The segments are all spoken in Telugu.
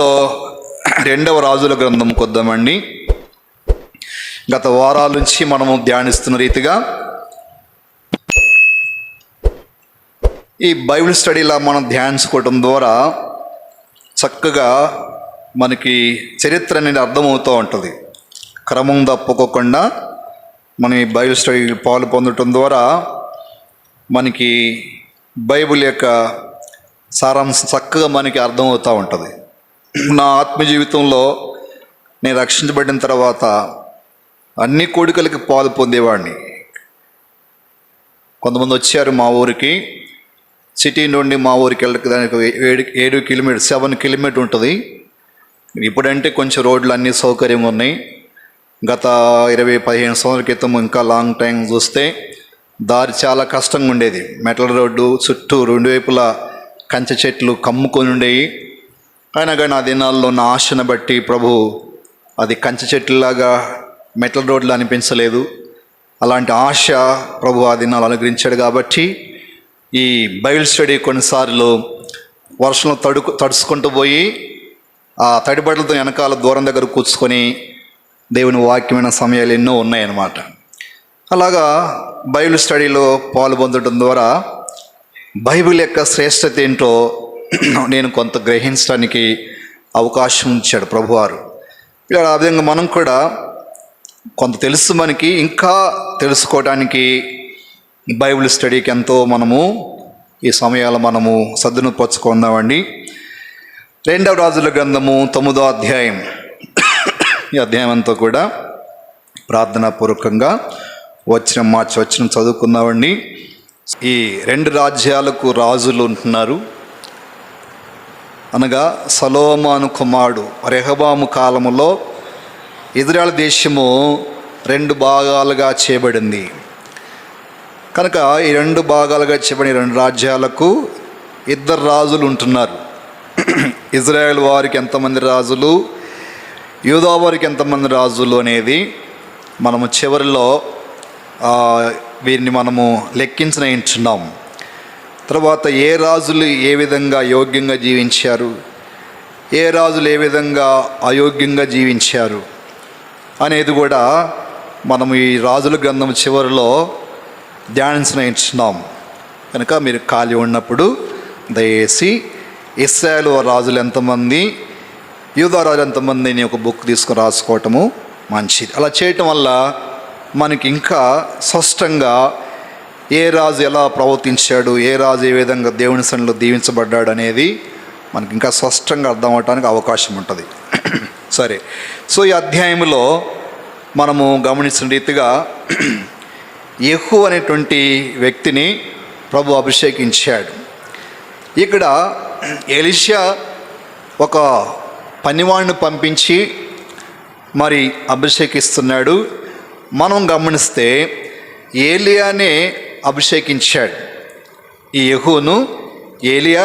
లో రెండవ రాజుల గ్రంథం కొద్దామండి. గత వారాల నుంచి మనము ధ్యానిస్తున్న రీతిగా ఈ బైబిల్ స్టడీలా మనం ధ్యానించుకోవటం ద్వారా చక్కగా మనకి చరిత్ర అనేది అర్థమవుతూ ఉంటుంది. క్రమం తప్పుకోకుండా మనం ఈ బైబిల్ స్టడీ పాలు పొందటం ద్వారా మనకి బైబిల్ యొక్క సారాంశం చక్కగా మనకి అర్థమవుతూ ఉంటుంది. నా ఆత్మ జీవితంలో నేను రక్షించబడిన తర్వాత అన్ని కోడికలకి పాలు పొందేవాడిని. కొంతమంది వచ్చారు మా ఊరికి, సిటీ నుండి మా ఊరికి వెళ్ళడానికి దానికి 7 కిలోమీటర్ 7 కిలోమీటర్ ఉంటుంది. ఇప్పుడంటే కొంచెం రోడ్లు అన్నీ సౌకర్యంగా ఉన్నాయి. గత 20-15 సంవత్సరాల క్రితం ఇంకా లాంగ్ టైం చూస్తే దారి చాలా కష్టంగా ఉండేది. మెటల్ రోడ్డు చుట్టూ 2 వైపులా కంచె చెట్లు కమ్ముకొని ఉండేవి. అయినా కానీ ఆ దినాల్లో నా ఆశను బట్టి ప్రభు అది కంచె చెట్లులాగా మెటల్ రోడ్లు అనిపించలేదు. అలాంటి ఆశ ప్రభు ఆ దినాలు అనుగ్రహించాడు. కాబట్టి ఈ బైబిల్ స్టడీ కొన్నిసార్లు వర్షంలో తడుచుకుంటూ పోయి ఆ తడిబట్టలతో వెనకాల దూరం దగ్గర కూర్చుకొని దేవుని వాక్యమైన సమయాలు ఎన్నో ఉన్నాయన్నమాట. అలాగా బైబిల్ స్టడీలో పాల్పొందడం ద్వారా బైబిల్ యొక్క శ్రేష్టత ఏంటో నేను కొంత గ్రహించడానికి అవకాశం ఇచ్చాడు ప్రభువారు. ఇలా ఆ విధంగా మనం కూడా కొంత తెలుసు, మనకి ఇంకా తెలుసుకోవడానికి బైబిల్ స్టడీకి ఎంతో మనము ఈ సమయాలు మనము సద్వినియోగపరచుకుందామండి. 2వ రాజుల గ్రంథము 9వ అధ్యాయం. ఈ అధ్యాయం అంతా కూడా ప్రార్థనాపూర్వకంగా మార్చి వచనం చదువుకుందామండి. ఈ 2 రాజ్యాలకు రాజులు ఉంటున్నారు. అనగా సొలొమోను కుమారుడు రెహబాము కాలములో ఇజ్రాయెల్ దేశము 2 భాగాలుగా చేయబడింది. కనుక ఈ 2 భాగాలుగా చేయబడిన 2 రాజ్యాలకు 2 రాజులు ఉంటున్నారు. ఇజ్రాయెల్ వారికి ఎంతమంది రాజులు, యూదా వారికి ఎంతమంది రాజులు అనేది మనము చివరిలో వీరిని మనము లెక్కించనించున్నాం. తర్వాత ఏ రాజులు ఏ విధంగా యోగ్యంగా జీవించారు, ఏ రాజులు ఏ విధంగా అయోగ్యంగా జీవించారు అనేది కూడా మనము ఈ రాజుల గ్రంథం చివరిలో ధ్యానించనించున్నాం. కనుక మీరు ఖాళీ ఉన్నప్పుడు దయచేసి ఇశ్రాయేలు రాజులు ఎంతమంది, యూదా రాజులు ఎంతమంది అని ఒక బుక్ తీసుకుని రాసుకోవటము మంచిది. అలా చేయటం వల్ల మనకి ఇంకా స్పష్టంగా ఏ రాజు ఎలా ప్రవర్తించాడు, ఏ రాజు ఏ విధంగా దేవుని సన్నిధిలో దీవించబడ్డాడు అనేది మనకి ఇంకా స్పష్టంగా అర్థం అవడానికి అవకాశం ఉంటుంది. సరే, సో ఈ అధ్యాయంలో మనము గమనించిన రీతిగా యెహూ అనేటువంటి వ్యక్తిని ప్రభు అభిషేకించాడు. ఇక్కడ ఎలీషా ఒక పనివాడిని పంపించి మరి అభిషేకిస్తున్నాడు. మనం గమనిస్తే ఏలియానే అభిషేకించాడు. ఈ యెహూను ఏలియా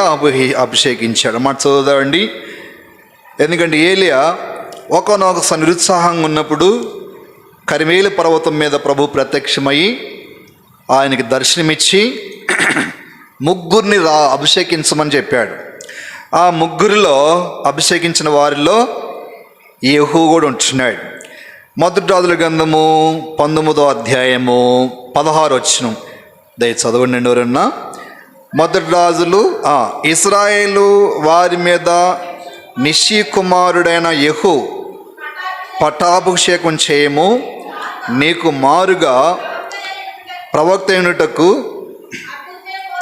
అభిషేకించాడు అన్నమాట. చదువుదామండి. ఎందుకంటే ఏలియా ఒకనొక నిరుత్సాహంగా ఉన్నప్పుడు కర్మేలు పర్వతం మీద ప్రభు ప్రత్యక్షమయ్యి ఆయనకి దర్శనమిచ్చి 3 అభిషేకించమని చెప్పాడు. ఆ 3 అభిషేకించిన వారిలో యెహూ కూడా ఉంటున్నాడు. 1 రాజుల గ్రంథము 19వ అధ్యాయము 16 వచనం దయ చదవండి ఎవరన్నా. 1 రాజులు ఇశ్రాయేలు వారి మీద నిషి కుమారుడైన యెహూ పట్టాభిషేకం చేయము, నీకు మారుగా ప్రవక్త అయినటకు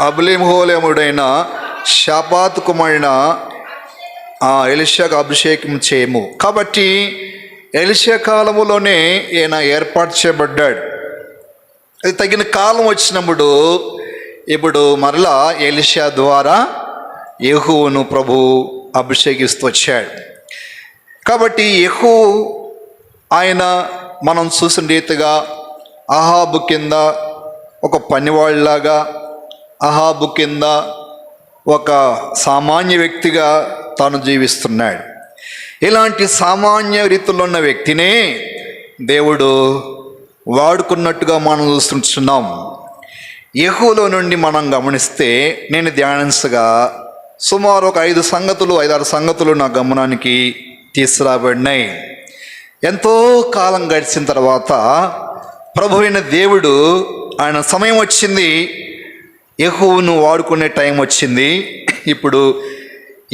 అబిమేలెకుడైన షాపాతు కుమారుడైన ఎలీషాకు అభిషేకం చేయము. కాబట్టి ఎలీషా కాలములోనే ఈయన ఏర్పాటు చేయబడ్డాడు. అది తగిన కాలం వచ్చినప్పుడు ఇప్పుడు మరలా ఎలీషా ద్వారా యెహూను ప్రభు అభిషేకిస్తూ వచ్చాడు. కాబట్టి యెహూ ఆయన మనం చూసిన రీతిగా అహాబు కింద ఒక పనివాళ్ళలాగా, అహాబు కింద ఒక సామాన్య వ్యక్తిగా తాను జీవిస్తున్నాడు. ఇలాంటి సామాన్య రీతిలో ఉన్న వ్యక్తినే దేవుడు వాడుకున్నట్టుగా మనం చూస్తున్నాం. యెహూలో నుండి మనం గమనిస్తే నేను ధ్యానించగా సుమారు ఒక 5-6 సంగతులు నా గమనానికి తీసుకురాబడినాయి. ఎంతో కాలం గడిచిన తర్వాత ప్రభు అయిన దేవుడు, ఆయన సమయం వచ్చింది, యెహోవాను వాడుకునే టైం వచ్చింది. ఇప్పుడు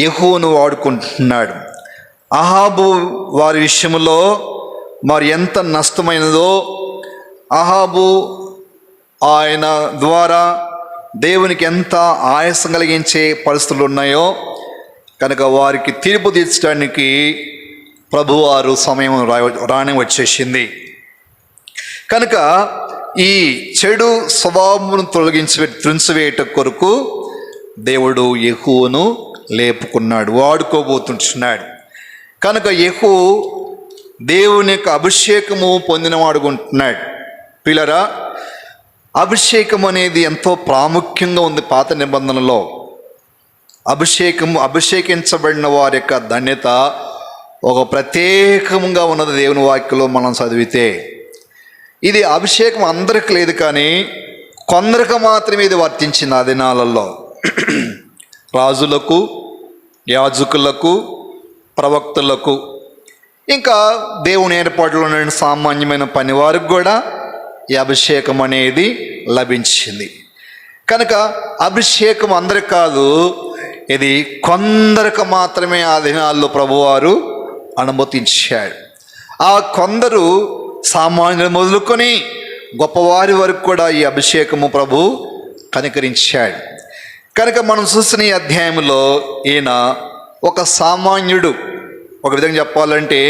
యెహోవాను వాడుకుంటున్నాడు. అహాబు వారి విషయంలో మరి ఎంత నష్టమైనదో, అహాబు ఆయన ద్వారా దేవునికి ఎంత ఆయాసం కలిగించే పరిస్థితులు ఉన్నాయో కనుక వారికి తీర్పు తీర్చడానికి ప్రభువారు సమయం రాని వచ్చేసింది. కనుక ఈ చెడు స్వభావమును త్రుంచివేయట కొరకు దేవుడు యెహోవాను లేపుకున్నాడు, వాడుకోబోతున్నాడు. కనుక యెహోవా దేవుని యొక్క అభిషేకము పొందినవాడుకుంటున్నాడు. పిల్లరా, అభిషేకం అనేది ఎంతో ప్రాముఖ్యంగా ఉంది పాత నిబంధనలో. అభిషేకించబడిన వారి యొక్క ధన్యత ఒక ప్రత్యేకంగా ఉన్నది దేవుని వాక్యంలో మనం చదివితే. ఇది అభిషేకం అందరికి లేదు, కానీ కొందరికి మాత్రమే ఇది వర్తించింది ఆ దినాలలో. రాజులకు, యాజకులకు, ప్రవక్తలకు, ఇంకా దేవుని ఏర్పాటులో ఉన్న సామాన్యమైన పని వారికి కూడా ఈ అభిషేకం అనేది లభించింది. కనుక అభిషేకం అందరికి కాదు, ఇది కొందరికి మాత్రమే ఆ దినాల్లో ప్రభువారు అనుమతించాడు. ఆ కొందరు సామాన్యులు మొదలుకొని గొప్పవారి వరకు కూడా ఈ అభిషేకము ప్రభు కనికరించాడు. కనుక మనం చూసిన ఈ అధ్యాయంలో ఈయన ఒక సామాన్యుడు, ఒక విధంగా చెప్పాలంటే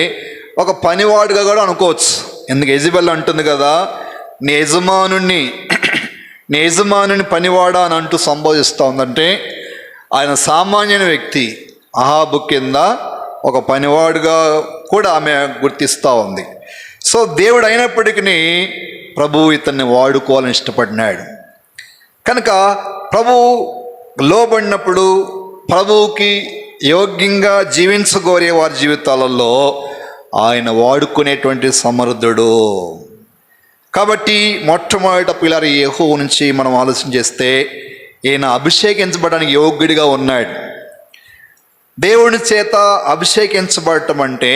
ఒక పనివాడుగా కూడా అనుకోవచ్చు. ఎందుకు యెజబెల్ అంటుంది కదా, నీ యజమానుని పనివాడా అని అంటూ సంబోధిస్తూ ఉందంటే, ఆయన సామాన్యమైన వ్యక్తి. అహాబు కింద ఒక పనివాడుగా కూడా ఆమె గుర్తిస్తూ ఉంది. సో దేవుడు అయినప్పటికీ ప్రభువు ఇతన్ని వాడుకోవాలని ఇష్టపడినాడు. కనుక ప్రభువు లోబడినప్పుడు ప్రభువుకి యోగ్యంగా జీవించగోరే వారి జీవితాలలో ఆయన వాడుకునేటువంటి సమర్థుడు. కాబట్టి మొట్టమొదట పిల్లలు యెహోవా నుంచి మనం ఆలోచన చేస్తే, ఈయన అభిషేకించబడడానికి యోగ్యుడిగా ఉన్నాడు. దేవుని చేత అభిషేకించబడటం అంటే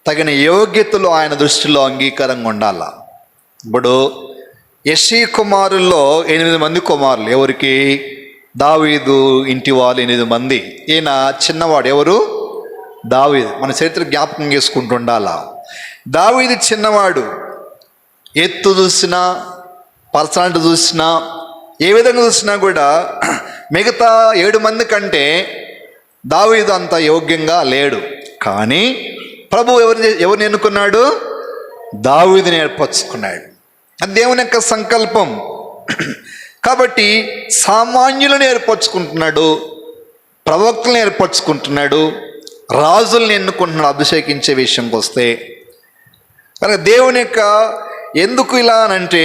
తగిన యోగ్యతలు ఆయన దృష్టిలో అంగీకారంగా ఉండాల. ఇప్పుడు యెషీ కుమారుల్లో 8 మంది కుమారులు. ఎవరికి? దావీదు ఇంటి వాళ్ళు 8 మంది. ఈయన చిన్నవాడు. ఎవరు? దావీదు. మన చరిత్ర జ్ఞాపకం చేసుకుంటూ ఉండాలా. దావీదు చిన్నవాడు. ఎత్తు చూసినా, పర్సనాలిటీ చూసినా, ఏ విధంగా చూసినా కూడా మిగతా 7 మంది కంటే దావీదు అంత యోగ్యంగా లేడు. కానీ ప్రభు ఎవరిని ఎన్నుకున్నాడు? దావీదుని ఏర్పరచుకున్నాడు. అది దేవుని యొక్క సంకల్పం. కాబట్టి సామాన్యులను ఏర్పరచుకుంటున్నాడు, ప్రవక్తలను ఏర్పరచుకుంటున్నాడు, రాజుల్ని ఎన్నుకుంటున్నాడు అభిషేకించే విషయంకి వస్తే. కనుక దేవుని యొక్క ఎందుకు ఇలా అనంటే,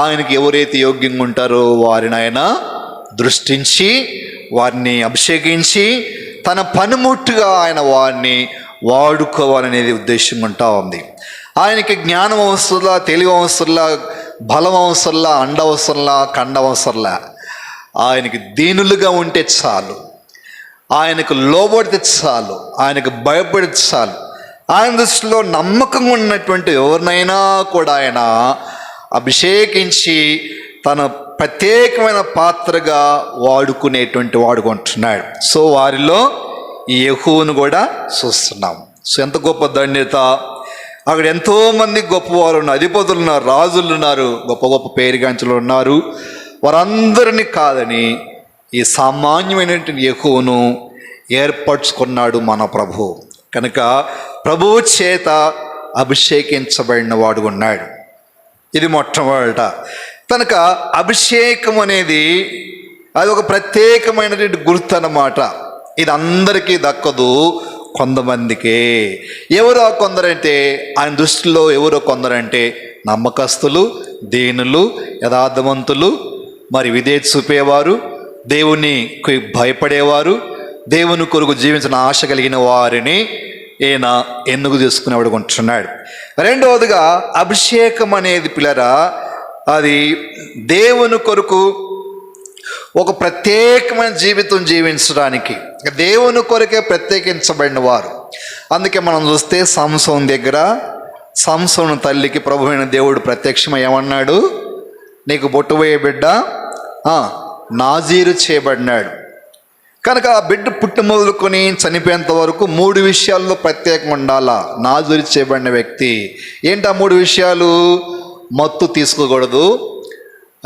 ఆయనకి ఎవరైతే యోగ్యంగా ఉంటారో వారిని ఆయన దృష్టించి వారిని అభిషేకించి తన పనిముట్టుగా ఆయన వారిని వాడుకోవాలనేది ఉద్దేశం ఉంటా ఉంది. ఆయనకి జ్ఞానం అవసరంలా, తెలివి అవసరంలా, బలం అవసరంలా, అండ అవసరంలా, కండ అవసరంలా. ఆయనకి దీనులుగా ఉంటే చాలు, ఆయనకు లోబడితే చాలు, ఆయనకు భయపడితే చాలు. ఆయన దృష్టిలో నమ్మకంగా ఉన్నటువంటి ఎవరినైనా కూడా ఆయన అభిషేకించి తన ప్రత్యేకమైన పాత్రగా వాడుకునేటువంటి వాడుకుంటున్నాడు. సో వారిలో ఈ యెహోవాను కూడా చూస్తున్నాం. సో ఎంత గొప్ప ధన్యత! అక్కడ ఎంతోమంది గొప్పవారు ఉన్నారు, అధిపతులు ఉన్నారు, రాజులు ఉన్నారు, గొప్ప గొప్ప పేరుగాంచులు ఉన్నారు. వారందరినీ కాదని ఈ సామాన్యమైనటువంటి యెహోవాను ఏర్పరచుకున్నాడు మన ప్రభు. కనుక ప్రభువు చేత అభిషేకించబడిన వాడు ఉన్నాడు. ఇది మొట్టమొదట. కనుక అభిషేకం అనేది అది ఒక ప్రత్యేకమైనటువంటి గుర్తు అన్నమాట. ఇది అందరికీ దక్కదు, కొంతమందికే. ఎవరో కొందరంటే ఆయన దృష్టిలో ఎవరో కొందరంటే నమ్మకస్తులు, దీనులు, యథార్థవంతులు, మరి విధేయత చూపేవారు, దేవునికి భయపడేవారు, దేవుని కొరకు జీవించిన ఆశ కలిగిన వారిని ఈయన ఎన్నుకు చేసుకునేవాడు కొంటున్నాడు. రెండవదిగా అభిషేకం అనేది పిల్లరా, అది దేవుని కొరకు ఒక ప్రత్యేకమైన జీవితం జీవించడానికి దేవుని కొరకే ప్రత్యేకించబడిన వారు. అందుకే మనం చూస్తే సంసోను దగ్గర సంసోను తల్లికి ప్రభువైన దేవుడు ప్రత్యక్షమై ఏమన్నాడు? నీకు బొట్టుపోయే బిడ్డ నాజీరు చేయబడినాడు. కనుక ఆ బిడ్డ పుట్టి మొదలుకొని చనిపోయేంత వరకు 3 విషయాల్లో ప్రత్యేకంగా ఉండాలా నాజీరు చేయబడిన వ్యక్తి. ఏంటి ఆ 3 విషయాలు? మత్తు తీసుకోకూడదు,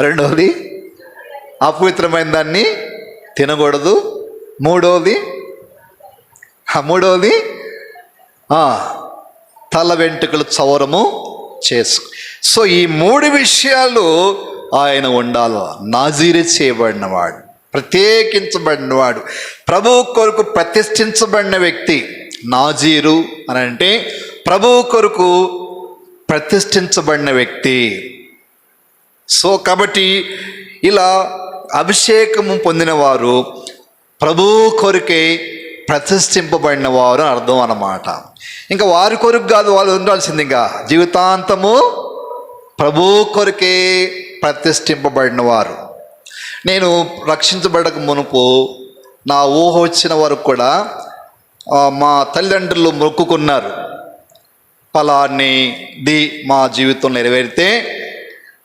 రెండవది అపవిత్రమైన దాన్ని తినకూడదు, మూడవది తల వెంట్రుకలు చవరము చేసుకో. సో ఈ 3 విషయాలు ఆయన ఉండాలి. నాజీరు చేయబడినవాడు, ప్రత్యేకించబడినవాడు, ప్రభువు కొరకు ప్రతిష్ఠించబడిన వ్యక్తి. నాజీరు అని అంటే ప్రభువు కొరకు ప్రతిష్ఠించబడిన వ్యక్తి. సో కాబట్టి ఇలా అభిషేకము పొందినవారు ప్రభువు కొరకే ప్రతిష్ఠింపబడిన వారు అర్థం అన్నమాట. ఇంకా వారి కొరకు కాదు వాళ్ళు ఉండాల్సింది, ఇంకా జీవితాంతము ప్రభువు కొరకే ప్రతిష్ఠింపబడిన వారు. నేను రక్షించబడక మునుపు నా ఊహ వచ్చిన వరకు కూడా మా తల్లిదండ్రులు మొక్కుకున్నారు, ఫలానిది మా జీవితంలో నెరవేరితే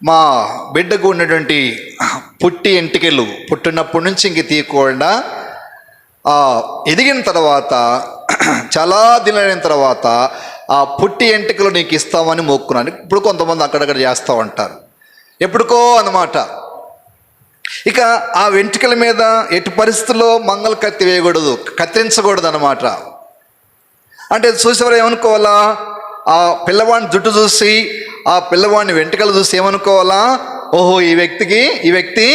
మా బిడ్డకు ఉన్నటువంటి పుట్టి ఎంటికలు పుట్టినప్పటి నుంచి ఇంక తీయకుండా ఎదిగిన తర్వాత చాలా దినైన తర్వాత ఆ పుట్టి ఎంటికలు నీకు ఇస్తామని మొక్కున్నాను. ఇప్పుడు కొంతమంది అక్కడక్కడ చేస్తూ ఉంటారు, ఎప్పుడుకో అన్నమాట. ఇక ఆ వెంట్రుకల మీద ఎటు పరిస్థితుల్లో మంగళ కత్తి వేయకూడదు, కత్తిరించకూడదు అన్నమాట. అంటే చూసేవారు ఏమనుకోవాలా? ఆ పిల్లవాడిని జుట్టు చూసి ఆ పిల్లవాడిని వెంట్రుకలు చూసి ఏమనుకోవాలా? ఓహో ఈ వ్యక్తి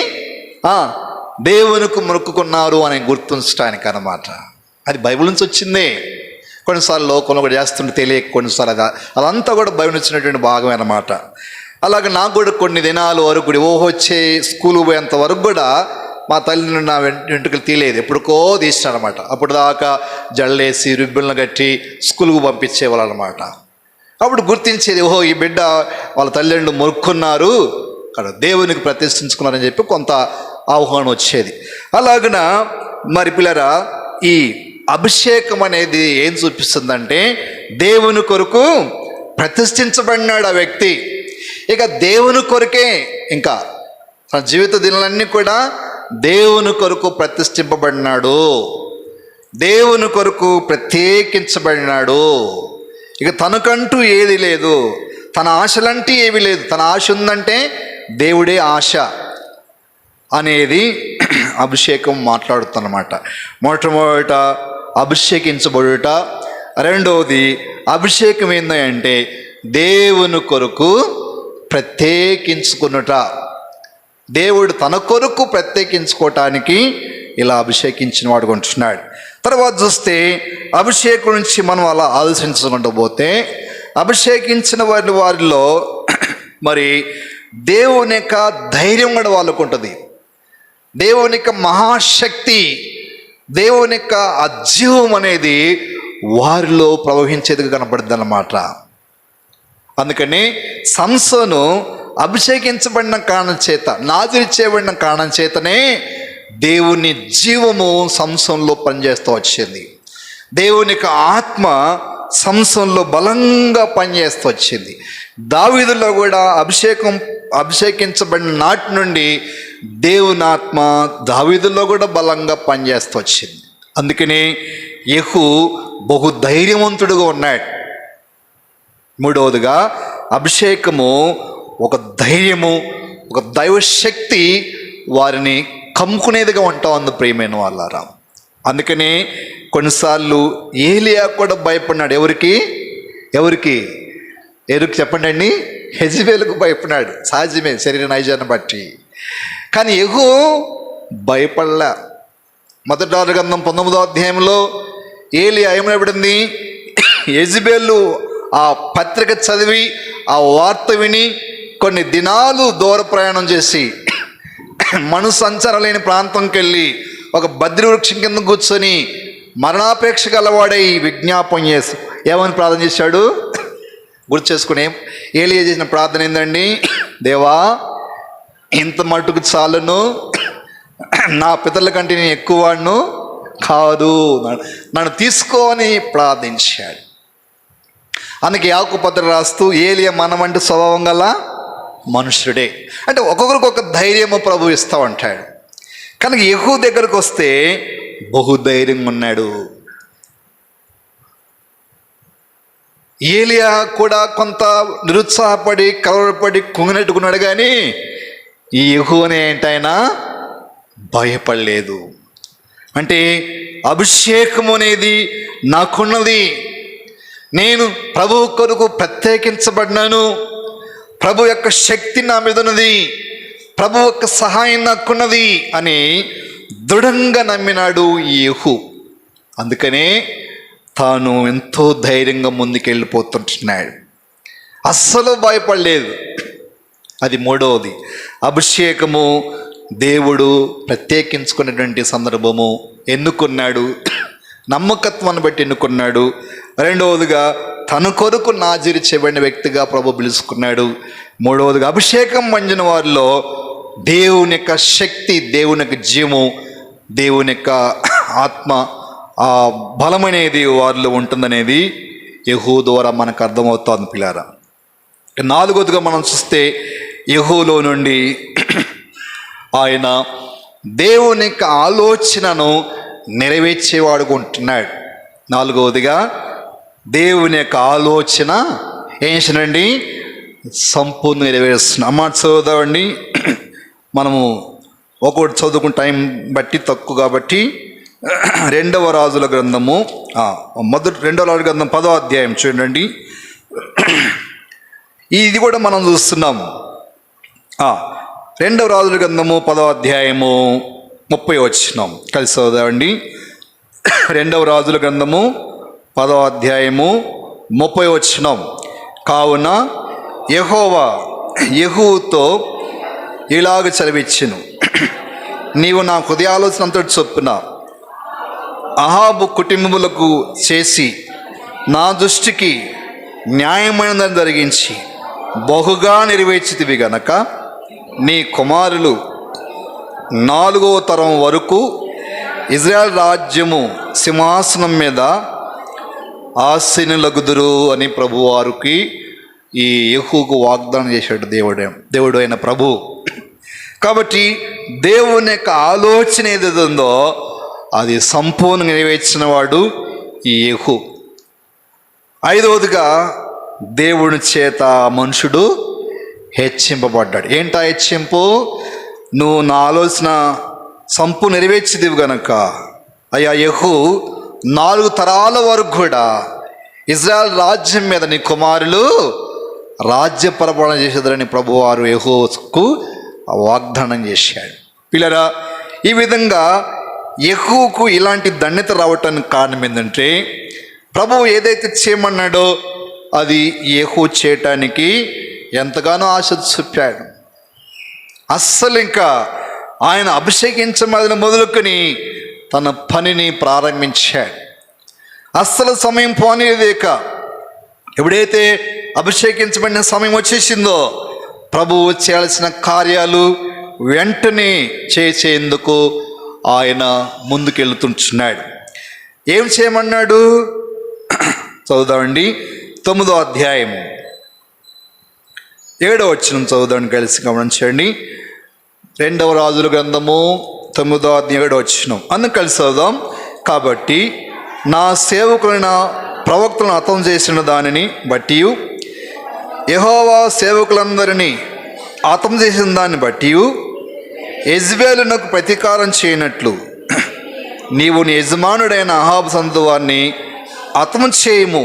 దేవునికి మొక్కుకున్నారు అని గుర్తుంచడానికి అన్నమాట. అది బైబిల్ నుంచి వచ్చిందే. కొన్నిసార్లు లోకంలో కూడా చేస్తుంటే తెలియక కొన్నిసార్లు అదంతా కూడా బైబిల్ వచ్చినటువంటి భాగమే అన్నమాట. అలాగే నాకు కూడా కొన్ని దినాల వరకు కూడా వచ్చే స్కూల్కి పోయేంత వరకు కూడా మా తల్లిని నా వెంట్రుకలు తీయలేదు, ఎప్పుడుకో తీసినారనమాట. అప్పుడు దాకా జల్లేసి రిబ్బన్లు కట్టి స్కూల్కు పంపించేవాళ్ళు అనమాట. అప్పుడు గుర్తించేది, ఓహో ఈ బిడ్డ వాళ్ళ తల్లిదండ్రులు మొక్కున్నారు, అక్కడ దేవునికి ప్రతిష్ఠించుకున్నారని చెప్పి కొంత ఆహ్వానం వచ్చేది. అలాగన మరి పిల్లరా, ఈ అభిషేకం అనేది ఏం చూపిస్తుందంటే దేవుని కొరకు ప్రతిష్ఠించబడినాడు ఆ వ్యక్తి. ఇక దేవుని కొరకే ఇంకా తన జీవిత దినాలన్నీ కూడా దేవుని కొరకు ప్రతిష్ఠింపబడినాడు, దేవుని కొరకు ప్రత్యేకించబడినాడు. ఇక తనకంటూ ఏది లేదు, తన ఆశలంటూ ఏవి లేదు. తన ఆశ ఉందంటే దేవుడే ఆశ అనేది అభిషేకం మాట్లాడుతున్నమాట. మొట్టమొదట అభిషేకించబడుట, రెండవది అభిషేకం ఏంటంటే దేవుని కొరకు ప్రత్యేకించుకునుట. దేవుడు తన కొరకు ప్రత్యేకించుకోవటానికి ఇలా అభిషేకించిన వాడు కొంటున్నాడు. తర్వాత చూస్తే అభిషేకం నుంచి మనం అలా ఆలోచించుకుంటూ పోతే అభిషేకించిన వారిలో మరి దేవుని యొక్క ధైర్యం కూడా వాళ్ళకు ఉంటుంది, దేవుని యొక్క మహాశక్తి, దేవుని యొక్క అజ్జీవం అనేది వారిలో ప్రవహించేదిగా కనపడుద్ది అన్నమాట. అందుకని సంసోను అభిషేకించబడిన కారణం చేత, నాజీరు చేయబడిన కారణం చేతనే దేవుని జీవము సంసోనులో పనిచేస్తూ వచ్చింది. దేవుని యొక్క ఆత్మ సంసోనులో బలంగా పనిచేస్తూ వచ్చింది. దావీదులో కూడా అభిషేకించబడిన నాటి నుండి దేవుని ఆత్మ దావీదులో కూడా బలంగా పనిచేస్తూ వచ్చింది. అందుకని యెహూ బహు ధైర్యవంతుడుగా ఉన్నాడు. మూడవదిగా అభిషేకము ఒక ధైర్యము, ఒక దైవశక్తి వారిని కమ్ముకునేదిగా ఉంటా ఉంది ప్రియమైన వాళ్ళారా. అందుకని కొన్నిసార్లు ఏలియా కూడా భయపడినాడు. ఎవరికి చెప్పండి అండి, యెజబెలుకు భయపడినాడు. సహజమే, శరీర నైజాన్ని బట్టి. కానీ యెహూ భయపడలే. మొదటి గ్రంథం 19వ అధ్యాయంలో ఏలియా ఏమైపడింది, యెజబెలు ఆ పత్రిక చదివి ఆ వార్త విని కొన్ని దినాలు దూర ప్రయాణం చేసి మను సంచారం లేని ప్రాంతంకి వెళ్ళి ఒక బద్రి వృక్షం కింద కూర్చొని మరణాపేక్ష గలవాడై విజ్ఞాపం చేసి ఏమని ప్రార్థన చేశాడు గుర్తు చేసుకుని. ఏలియా చేసిన ప్రార్థన ఏందండి, దేవా ఇంత మటుకు చాలును, నా పితరుల కంటే నేను ఎక్కువ వాడును కాదు, నన్ను తీసుకో అని ప్రార్థించాడు. అందుకే యాకోబు పత్రిక రాస్తూ ఏలియా మనమంటే స్వభావం గల మనుష్యుడే. అంటే ఒక్కొక్కరికి ఒక ధైర్యము ప్రభు ఇస్తూ ఉంటాడు. కనుక యెహూ దగ్గరకు వస్తే బహుధైర్యంగా ఉన్నాడు. ఏలియా కూడా కొంత నిరుత్సాహపడి కలవరపడి కుంగినట్టుకున్నాడు, కానీ ఈ యెహూ అనే ఏంటైనా భయపడలేదు. అంటే అభిషేకం అనేది నాకున్నది, నేను ప్రభు కొరకు ప్రత్యేకించబడినాను, ప్రభు యొక్క శక్తి నా మీద ఉన్నది, ప్రభు యొక్క సహాయం నాకున్నది అని దృఢంగా నమ్మినాడు ఈ యెహూ. అందుకనే తాను ఎంతో ధైర్యంగా ముందుకెళ్ళిపోతుంటున్నాడు, అస్సలు భయపడలేదు. అది మూడవది, అభిషేకము దేవుడు ప్రత్యేకించుకున్నటువంటి సందర్భము, ఎన్నుకున్నాడు, నమ్మకత్వాన్ని బట్టి ఎన్నుకున్నాడు. రెండవదిగా తన కొరకు నాజీరు చేయబడిన వ్యక్తిగా ప్రభు పిలుచుకున్నాడు. మూడవదిగా అభిషేకం పొందిన వారిలో దేవుని యొక్క శక్తి, దేవుని యొక్క జీవము, దేవుని యొక్క ఆత్మ, ఆ బలం అనేది వారిలో ఉంటుందనేది యెహూ ద్వారా మనకు అర్థమవుతోంది పిల్లారా. నాలుగవదిగా మనం చూస్తే యెహూలో నుండి ఆయన దేవుని యొక్క ఆలోచనను నెరవేర్చేవాడుగా ఉంటున్నాడు. నాలుగవదిగా దేవుని యొక్క ఆలోచన ఏం చేసినండి సంపూర్ణ నెరవేరుస్తున్నాడు. అమ్మ చదువుదామండి, మనము ఒక్కొక్కటి చదువుకున్న టైం బట్టి తక్కువ కాబట్టి రెండవ రాజుల గ్రంథము 10వ అధ్యాయం చూడండి. ఇది కూడా మనం చూస్తున్నాము. రెండవ రాజుల గ్రంథము 10వ అధ్యాయము 30వ వచనం కలిసి చదువుదామండి. రెండవ రాజుల గ్రంథము 10వ అధ్యాయము 30వ వచనం. కావున యెహోవా యెహూతో ఇలాగ సెలవిచ్చెను, నీవు నా హృదయాలోచన అంతటి చొప్పున అహాబు కుటుంబములకు చేసి నా దృష్టికి న్యాయమైనదని జరిగించి బహుగా నెరవేర్చితివి గనక నీ కుమారులు 4వ తరం వరకు ఇజ్రాయెల్ రాజ్యము సింహాసనం మీద ఆసీనులగుదురు అని ప్రభువారికి ఈ యెహూకు వాగ్దానం చేశాడు దేవుడు అయిన ప్రభు. కాబట్టి దేవుని యొక్క ఆలోచన ఏదైతే ఉందో అది సంపూర్ణంగా నెరవేర్చిన వాడు ఈ యెహూ. ఐదవదిగా దేవుని చేత మనుషుడు హెచ్చింపబడ్డాడు. ఏంటా హెచ్చింపు? నువ్వు నా ఆలోచన సంపూర్ణ నెరవేర్చిదివి గనక అయ్యా యెహూ 4 తరాల వరకు కూడా ఇజ్రాయెల్ రాజ్యం మీద నీ కుమారులు రాజ్య పరిపాలన చేసేదని ప్రభువారు యెహూకు వాగ్దానం చేశాడు. పిల్లరా, ఈ విధంగా యెహూకు ఇలాంటి ధన్యత రావటానికి కారణం ఏంటంటే ప్రభువు ఏదైతే చేయమన్నాడో అది యెహూ చేయటానికి ఎంతగానో ఆశ చూపాడు. అస్సలు ఇంకా ఆయన అభిషేకించమని మొదలుకొని తన పనిని ప్రారంభించాడు. అస్సలు సమయం పోనీలేక ఎప్పుడైతే అభిషేకించబడిన సమయం వచ్చేసిందో ప్రభువు చేయాల్సిన కార్యాలు వెంటనే చేసేందుకు ఆయన ముందుకెళ్తుంటున్నాడు. ఏం చేయమన్నాడు చదువుదామండి. 9వ అధ్యాయము 7వ వచనం చదువుదామని కలిసి గమనించండి. రెండవ రాజుల గ్రంథము 9వ అధ్యాయం 7వ వచనం అందుకు కలిసి చదువుదాం. కాబట్టి నా సేవకులైన ప్రవక్తలను హతం చేసిన దానిని బట్టి యెహోవా సేవకులందరినీ హతం చేసిన దాన్ని బట్టి యెజ్బేలునకు ప్రతీకారం చేయనట్లు నీవు నీ యజమానుడైన అహాబు సంతతి వారిని హతం చేయము.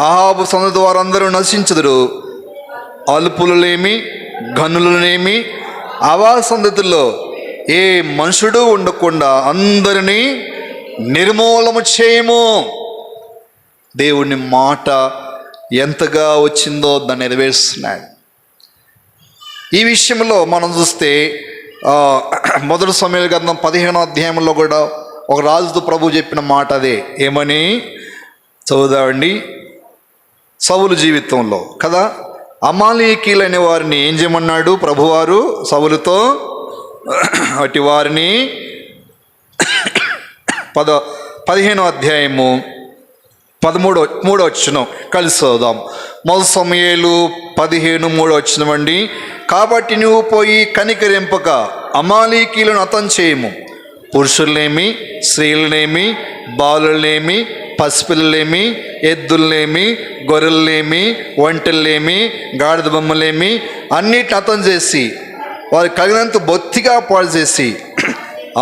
అహాబు సంతతి వారందరూ నశించుదురు, అల్పులనేమి ఘనులనేమి అవా సంతతిలో ఏ మనుషుడు ఉండకుండా అందరినీ నిర్మూలము చేయము. దేవుని మాట ఎంతగా వచ్చిందో దాన్ని నెరవేరుస్తున్నాడు. ఈ విషయంలో మనం చూస్తే మొదటి సమూయేలు గ్రంథం 15వ అధ్యాయంలో కూడా ఒక రాజుతో ప్రభు చెప్పిన మాట అదే. ఏమని చదువుదామండి. సౌలు జీవితంలో కదా అమాలేకీయులనే వారిని ఏం చేయమన్నాడు ప్రభువారు సౌలుతో? అటు వారిని 15వ అధ్యాయము 13వ వచనం కలిసి చదువుదాం. 1 సమూయేలు 15:3 వచనం అండి. కాబట్టి నువ్వు పోయి కనికరింపక అమాలేకీయులను హతం చేయము, పురుషులనేమి, స్త్రీలనేమి, బాలులనేమి, పసిపిల్లలేమి, ఎద్దులనేమి, గొర్రెలనేమి, ఒంటెలనేమి, గాడిద బొమ్మలేమి అన్నిటిని హతం చేసి వారి కలిగినంత బొత్తిగా పాడు చేసి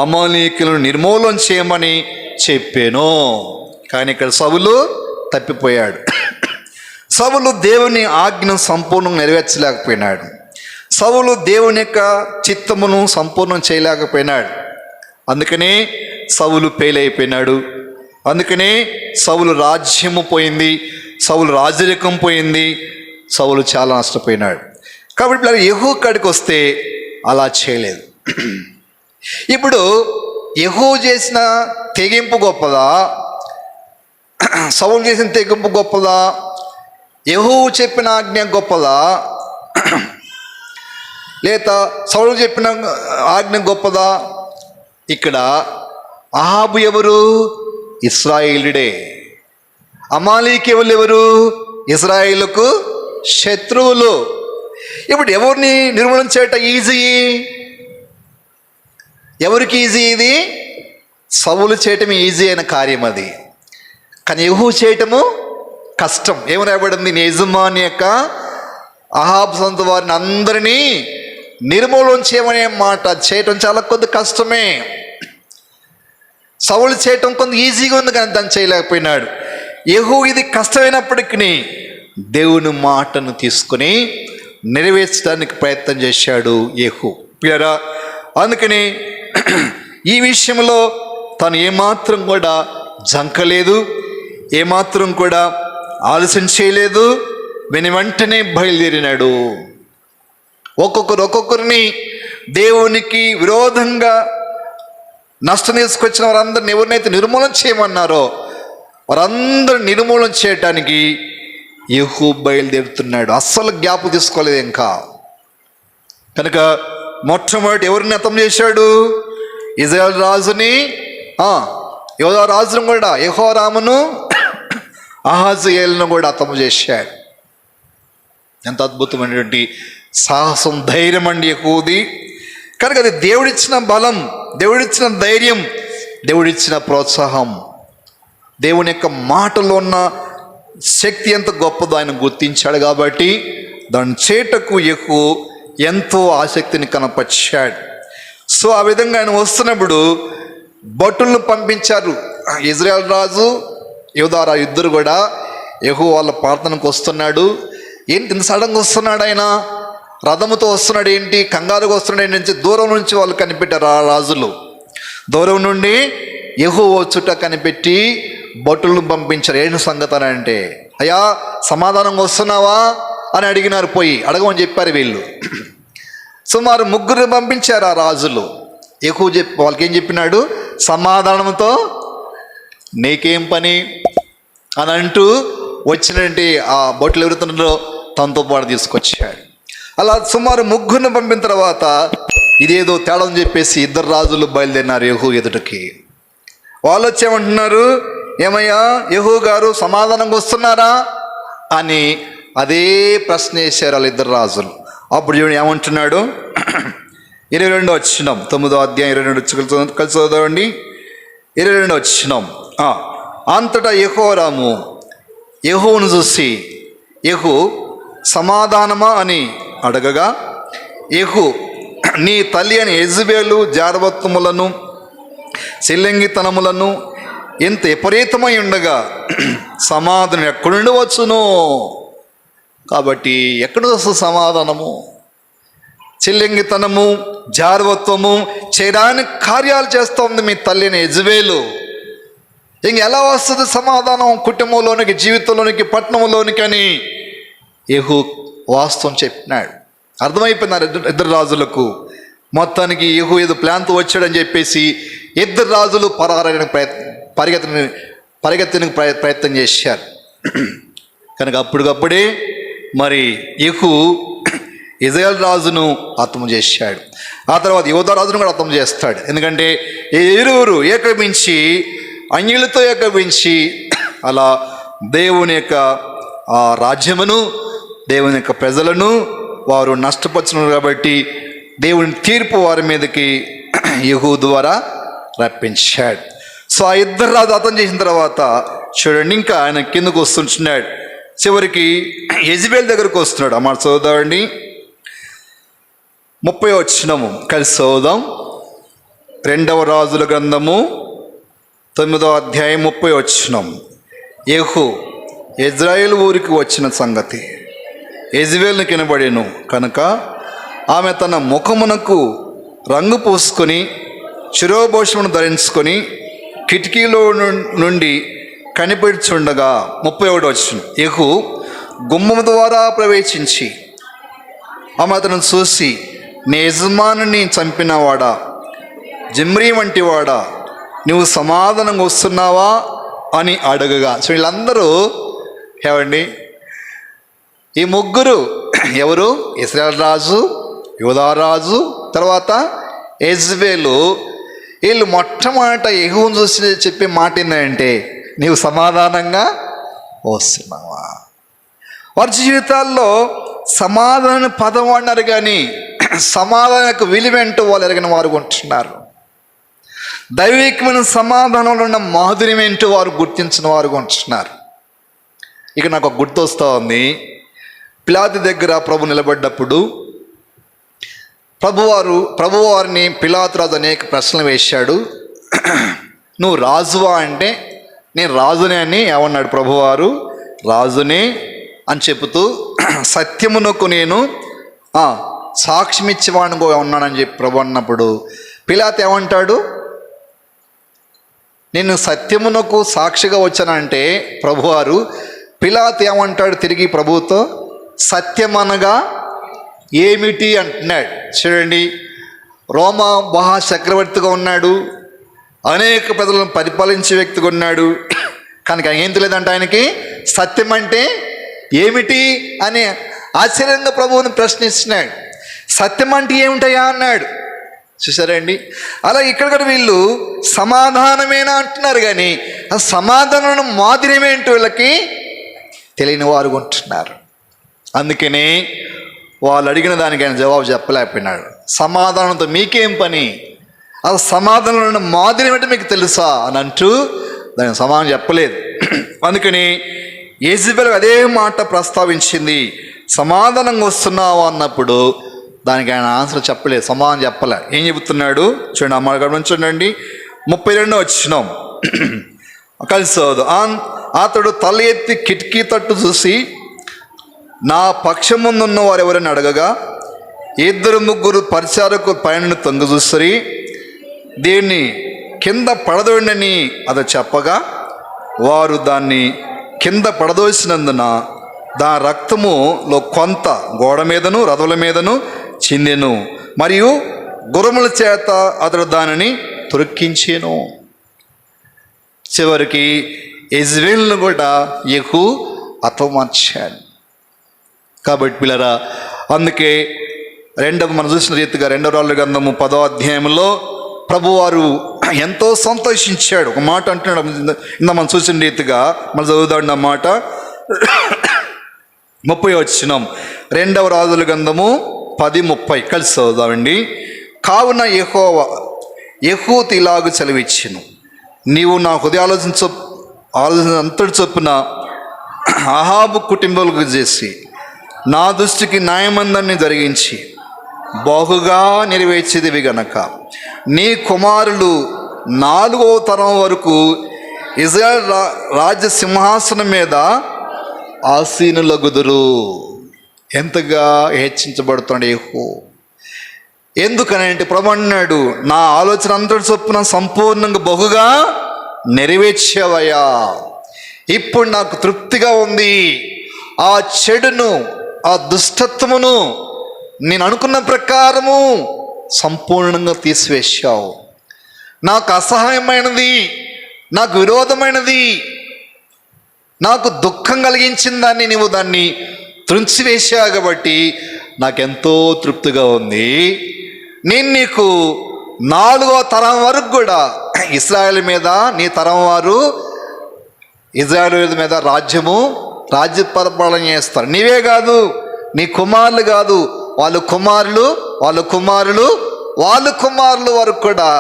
అమాలేకీయులను నిర్మూలన చేయమని చెప్పాను. కానీ ఇక్కడ సౌలు తప్పిపోయాడు. సౌలు దేవుని ఆజ్ఞను సంపూర్ణంగా నెరవేర్చలేకపోయినాడు. సౌలు దేవుని యొక్క చిత్తమును సంపూర్ణం చేయలేకపోయినాడు. అందుకనే సౌలు ఫెయిల్ అయిపోయినాడు. అందుకనే సౌలు రాజ్యము పోయింది, సౌలు రాజరికం పోయింది, సౌలు చాలా నష్టపోయినాడు. కాబట్టి యెహూ కాడికి వస్తే అలా చేయలేదు. ఇప్పుడు యెహూ చేసిన తెగింపు గొప్పదా, సౌలు చేసిన తెగింపు గొప్పదా, యెహూ చెప్పిన ఆజ్ఞ గొప్పదా, లేదా సౌలు చెప్పిన ఆజ్ఞ గొప్పదా? ఇక్కడ అహాబు ఎవరు? ఇశ్రాయేలుడే. అమాలేకీయులు ఎవరు? ఇశ్రాయేలుకు శత్రువులు. ఇప్పుడు ఎవరిని నిర్మూలన చేయటం ఈజీ? ఎవరికి ఈజీ? ఇది సౌలు చేయటం ఈజీ అయిన కార్యం అది. కానీ యెహూ చేయటము కష్టం. ఏమి రాయబడింది? నీ యజమాని యొక్క అహాబు సంత వారిని అందరినీ నిర్మూలన చేయమనే మాట చేయటం చాలా కొద్ది కష్టమే. సౌలు చేయటం కొంత ఈజీగా ఉంది, కానీ దాన్ని చేయలేకపోయినాడు. యెహూ ఇది కష్టమైనప్పటికీ దేవుని మాటను తీసుకుని నెరవేర్చడానికి ప్రయత్నం చేశాడు యెహూ. పిల్లరా, అందుకని ఈ విషయంలో తను ఏమాత్రం కూడా జంకలేదు, ఏమాత్రం కూడా ఆలస్యం చేయలేదు. వెంటనే బయలుదేరినాడు. ఒక్కొక్కరిని దేవునికి విరోధంగా నష్టం తీసుకొచ్చిన వారందరిని ఎవరినైతే నిర్మూలన చేయమన్నారో వారందరూ నిర్మూలన చేయటానికి యెహూ బయలుదేరుతున్నాడు. అస్సలు గ్యాప్ తీసుకోలేదు ఇంకా. కనుక మొట్టమొదటి ఎవరిని హతం చేశాడు? ఇజ్రాయేల్ రాజుని, యోధా రాజును కూడా, యెహోరామును, అహాజయేలును కూడా హతం చేశాడు. ఎంత అద్భుతమైనటువంటి సాహసం, ధైర్యం అండి యెహూది. కనుక అది దేవుడిచ్చిన బలం, దేవుడిచ్చిన ధైర్యం, దేవుడిచ్చిన ప్రోత్సాహం. దేవుని యొక్క మాటలో ఉన్న శక్తి ఎంత గొప్పదో ఆయన గుర్తించాడు. కాబట్టి దాని చేటకు యెహూ ఎంతో ఆసక్తిని కనపరిచాడు. సో ఆ విధంగా ఆయన వస్తున్నప్పుడు భటులను పంపించారు. ఇజ్రాయేల్ రాజు, యూదా రాజు ఇద్దరు కూడా యెహూ వాళ్ళ ప్రార్థనకు వస్తున్నాడు. ఏంటి ఇంత సడన్గా వస్తున్నాడు? ఆయన రథముతో వస్తున్నాడు ఏంటి, కంగారుగా వస్తున్నాడు ఏంటి? దూరం నుంచి వాళ్ళు కనిపెట్టారు. ఆ రాజులు దూరం నుండి యెహూ వచ్చుట కనిపెట్టి భటులను పంపించారు. ఏంటి సంగతి అని అంటే, అయ్యా సమాధానంగా వస్తున్నావా అని అడిగినారు. పోయి అడగమని చెప్పారు వీళ్ళు. సుమారు 3 పంపించారు ఆ రాజులు. యెహూ వాళ్ళకి ఏం చెప్పినాడు? సమాధానంతో నీకేం పని అని అంటూ వచ్చినట్టు ఆ బొట్లు ఎవరుతున్నారో తనతో పాటు తీసుకొచ్చాడు. అలా సుమారు 3 పంపిన తర్వాత ఇదేదో తేడా అని చెప్పేసి 2 రాజులు బయలుదేరినారు యెహూ ఎదుటికి. వాళ్ళు వచ్చేమంటున్నారు, ఏమయ్యా యెహూ గారు సమాధానంగా వస్తున్నారా అని అదే ప్రశ్న వేశారు వాళ్ళు 2 రాజులు. అప్పుడు చూడండి ఏమంటున్నాడు, 22 వచనం, 9వ అధ్యాయం 22 కలిసి చదవండి. 22 వచనం. అంతటా యెహోరాము యెహూను చూసి, యెహూ సమాధానమా అని అడగగా, యెహూ నీ తల్లి అని యెజబెలు జారవత్వములను సిల్లంగితనములను ఎంత విపరీతమై ఉండగా సమాధానం ఎక్కడి నుండి వచ్చును? కాబట్టి ఎక్కడ వస్తుంది సమాధానము? చిల్లింగితనము, జారవత్వము చేయడానికి కార్యాలు చేస్తూ ఉంది మీ తల్లి అని యెజబెలు. ఎలా వస్తుంది సమాధానం కుటుంబంలోనికి, జీవితంలోనికి, పట్టణంలోనికి అని యెహూ వాస్తవం చెప్పినాడు. అర్థమైపోయినారు 2 రాజులకు. మొత్తానికి యెహూ ఏదో ప్లాన్తో వచ్చాడని చెప్పేసి 2 రాజులు పరిగెత్తడానికి ప్రయత్నం చేశారు. కనుక అప్పటికప్పుడే మరి యెహూ ఇజ్రాయేల్ రాజును హతము చేశాడు. ఆ తర్వాత యోధా రాజును కూడా హతము చేస్తాడు. ఎందుకంటే ఇరువురు ఏకమించి అన్యులతో ఏకమించి అలా దేవుని యొక్క రాజ్యమును దేవుని యొక్క ప్రజలను వారు నష్టపరుచున్నారు. కాబట్టి దేవుని తీర్పు వారి మీదకి యెహూ ద్వారా రప్పించాడు. సో ఆ ఇద్దరు రాజు హతం చేసిన తర్వాత చూడండి, ఇంకా ఆయన కిందకు వస్తుంటున్నాడు. చివరికి యెజబెల్ దగ్గరకు వస్తున్నాడు. అమ్మ చదువుదామండి, 30వ వచనము కలిసి చదువుదాం. 2వ రాజుల గ్రంథము 9వ అధ్యాయం 30వ వచనం. యెహూ ఇజ్రాయేలు ఊరికి వచ్చిన సంగతి యెజబెలును వినబడెను కనుక ఆమె తన ముఖమునకు రంగు పూసుకొని శిరోభూషమును ధరించుకొని కిటికీలో నుండి కనిపెడుచుండగా 31వ వచనం. యెహూ గుమ్మము ద్వారా ప్రవేశించి ఆమె అతను చూసి, నీ యజమానుని చంపినవాడా, జిమ్రీ వంటి వాడా, నువ్వు సమాధానంగా వస్తున్నావా అని అడగగా. సో వీళ్ళందరూ ఏమండి, ఈ ముగ్గురు ఎవరు? ఇశ్రాయేలు రాజు, యూదా రాజు, తర్వాత యెజబెలు. వీళ్ళు మొట్టమొదట యెహూను చూసి చెప్పే మాట ఏంటంటే, నీవు సమాధానంగా వస్తున్నావా. వారి జీవితాల్లో సమాధాన పదం అన్నారు, కానీ సమాధానం యొక్క విలువేంటో వాళ్ళు ఎరగిన వారు ఉంటున్నారు. దైవికమైన సమాధానంలో ఉన్న మాధుర్యం ఏంటో వారు గుర్తించిన వారు ఉంటున్నారు. ఇక నాకు ఒక గుర్తు వస్తూ ఉంది. పిలాతు దగ్గర ప్రభు నిలబడ్డప్పుడు ప్రభువారిని పిలాతు రాజు అనేక ప్రశ్నలు వేశాడు. నువ్వు రాజువా అంటే, నేను రాజునే అని ఏమన్నాడు ప్రభువారు? రాజునే అని చెబుతూ, సత్యమునకు నేను సాక్ష్యం ఇచ్చేవాడిని ఉన్నానని చెప్పి ప్రభు అన్నప్పుడు పిలాతు ఏమంటాడు? నేను సత్యమునకు సాక్షిగా వచ్చానంటే ప్రభువారు పిలాతు ఏమంటాడు తిరిగి ప్రభువుతో? సత్యమనగా ఏమిటి అంటున్నాడు. చూడండి, రోమా మహాచక్రవర్తిగా ఉన్నాడు, అనేక ప్రజలను పరిపాలించే వ్యక్తిగా ఉన్నాడు. కనుక ఏం తెలియదంట ఆయనకి సత్యం అంటే ఏమిటి అని ఆశ్చర్యంగా ప్రభువుని ప్రశ్నిస్తున్నాడు. సత్యం అంటే ఏమిటయా అన్నాడు. చూసారండి, అలా ఇక్కడ కూడా వీళ్ళు సమాధానమేనా అంటున్నారు, కానీ ఆ సమాధానం మాధుర్యమేంటో వీళ్ళకి తెలియని వారు ఉంటున్నారు. అందుకనే వాళ్ళు అడిగిన దానికి ఆయన జవాబు చెప్పలేకపోయినాడు. సమాధానంతో మీకేం పని, ఆ సమాధానంలో మాధుర్యం అంటే మీకు తెలుసా అని అంటూ దానికి సమాధానం చెప్పలేదు. అందుకని యెజబెల్ అదే మాట ప్రస్తావించింది, సమాధానంగా వస్తున్నావా అన్నప్పుడు దానికి ఆయన ఆన్సర్ చెప్పలేదు, సమాధానం చెప్పలే. ఏం చెబుతున్నాడు చూడండి, అమ్మ గమనించండి. 32వ వచనం కలిసి అతడు తల ఎత్తి కిటికీ తట్టు చూసి నా పక్షం ముందున్న వారు ఎవరైనా అడగగా 2-3 పరిచారకు పైన తొంగ చూసరి దీన్ని కింద పడదోడని అది చెప్పగా వారు దాన్ని కింద పడదోసినందున దాని రక్తములో కొంత గోడ మీదను రథముల మీదను చిందెను, మరియు గుర్రముల చేత అతడు దానిని తొక్కించెను. చివరికి యెజబెలును కూడా యెహూ హతమార్చాడు. కాబట్టి పిల్లరా, అందుకే మనం చూసిన రీతిగా 2వ రాజుల గ్రంథము 10వ అధ్యాయంలో ప్రభువారు ఎంతో సంతోషించాడు. ఒక మాట అంటున్నాడు, మనం చూసిన రీతిగా మనం చదువుదాం అన్నమాట. 30వ వచనం 2వ రాజుల గ్రంథము 10:30 కలిసి చదువుదామండి. కావున యెహూ ఇలాగు సెలవిచ్చెను, నీవు నా హృదయ ఆలోచన అంతటి చొప్పున అహాబు కుటుంబాలకు చేసి నా దృష్టికి న్యాయమందరిని జరిగించి బహుగా నెరవేర్చేదివి గనక నీ కుమారులు 4వ తరం వరకు ఇజ్రాయేల్ రాజ్య సింహాసనం మీద ఆసీనులగుదురు. ఎంతగా హెచ్చించబడుతున్నాడు యెహూ. ఎందుకనంటే ప్రభు అన్నాడు, నా ఆలోచన అంతటి చొప్పున సంపూర్ణంగా బహుగా నెరవేర్చేవయ్యా. ఇప్పుడు నాకు తృప్తిగా ఉంది. ఆ చెడును, ఆ దుష్టత్వమును నేను అనుకున్న ప్రకారము సంపూర్ణంగా తీసివేశావు. నాకు అసహాయమైనది, నాకు విరోధమైనది, నాకు దుఃఖం కలిగించిన దాన్ని నీవు దాన్ని త్రుంచివేశావు. కాబట్టి నాకెంతో తృప్తిగా ఉంది. నేను నీకు 4వ తరం వరకు కూడా ఇశ్రాయేల్ మీద, నీ తరం వారు ఇశ్రాయేలు మీద రాజ్య పరిపాలన చేస్తారు. నీవే కాదు, నీ కుమారులు కాదు, వాళ్ళ కుమారులు వరకు కూడా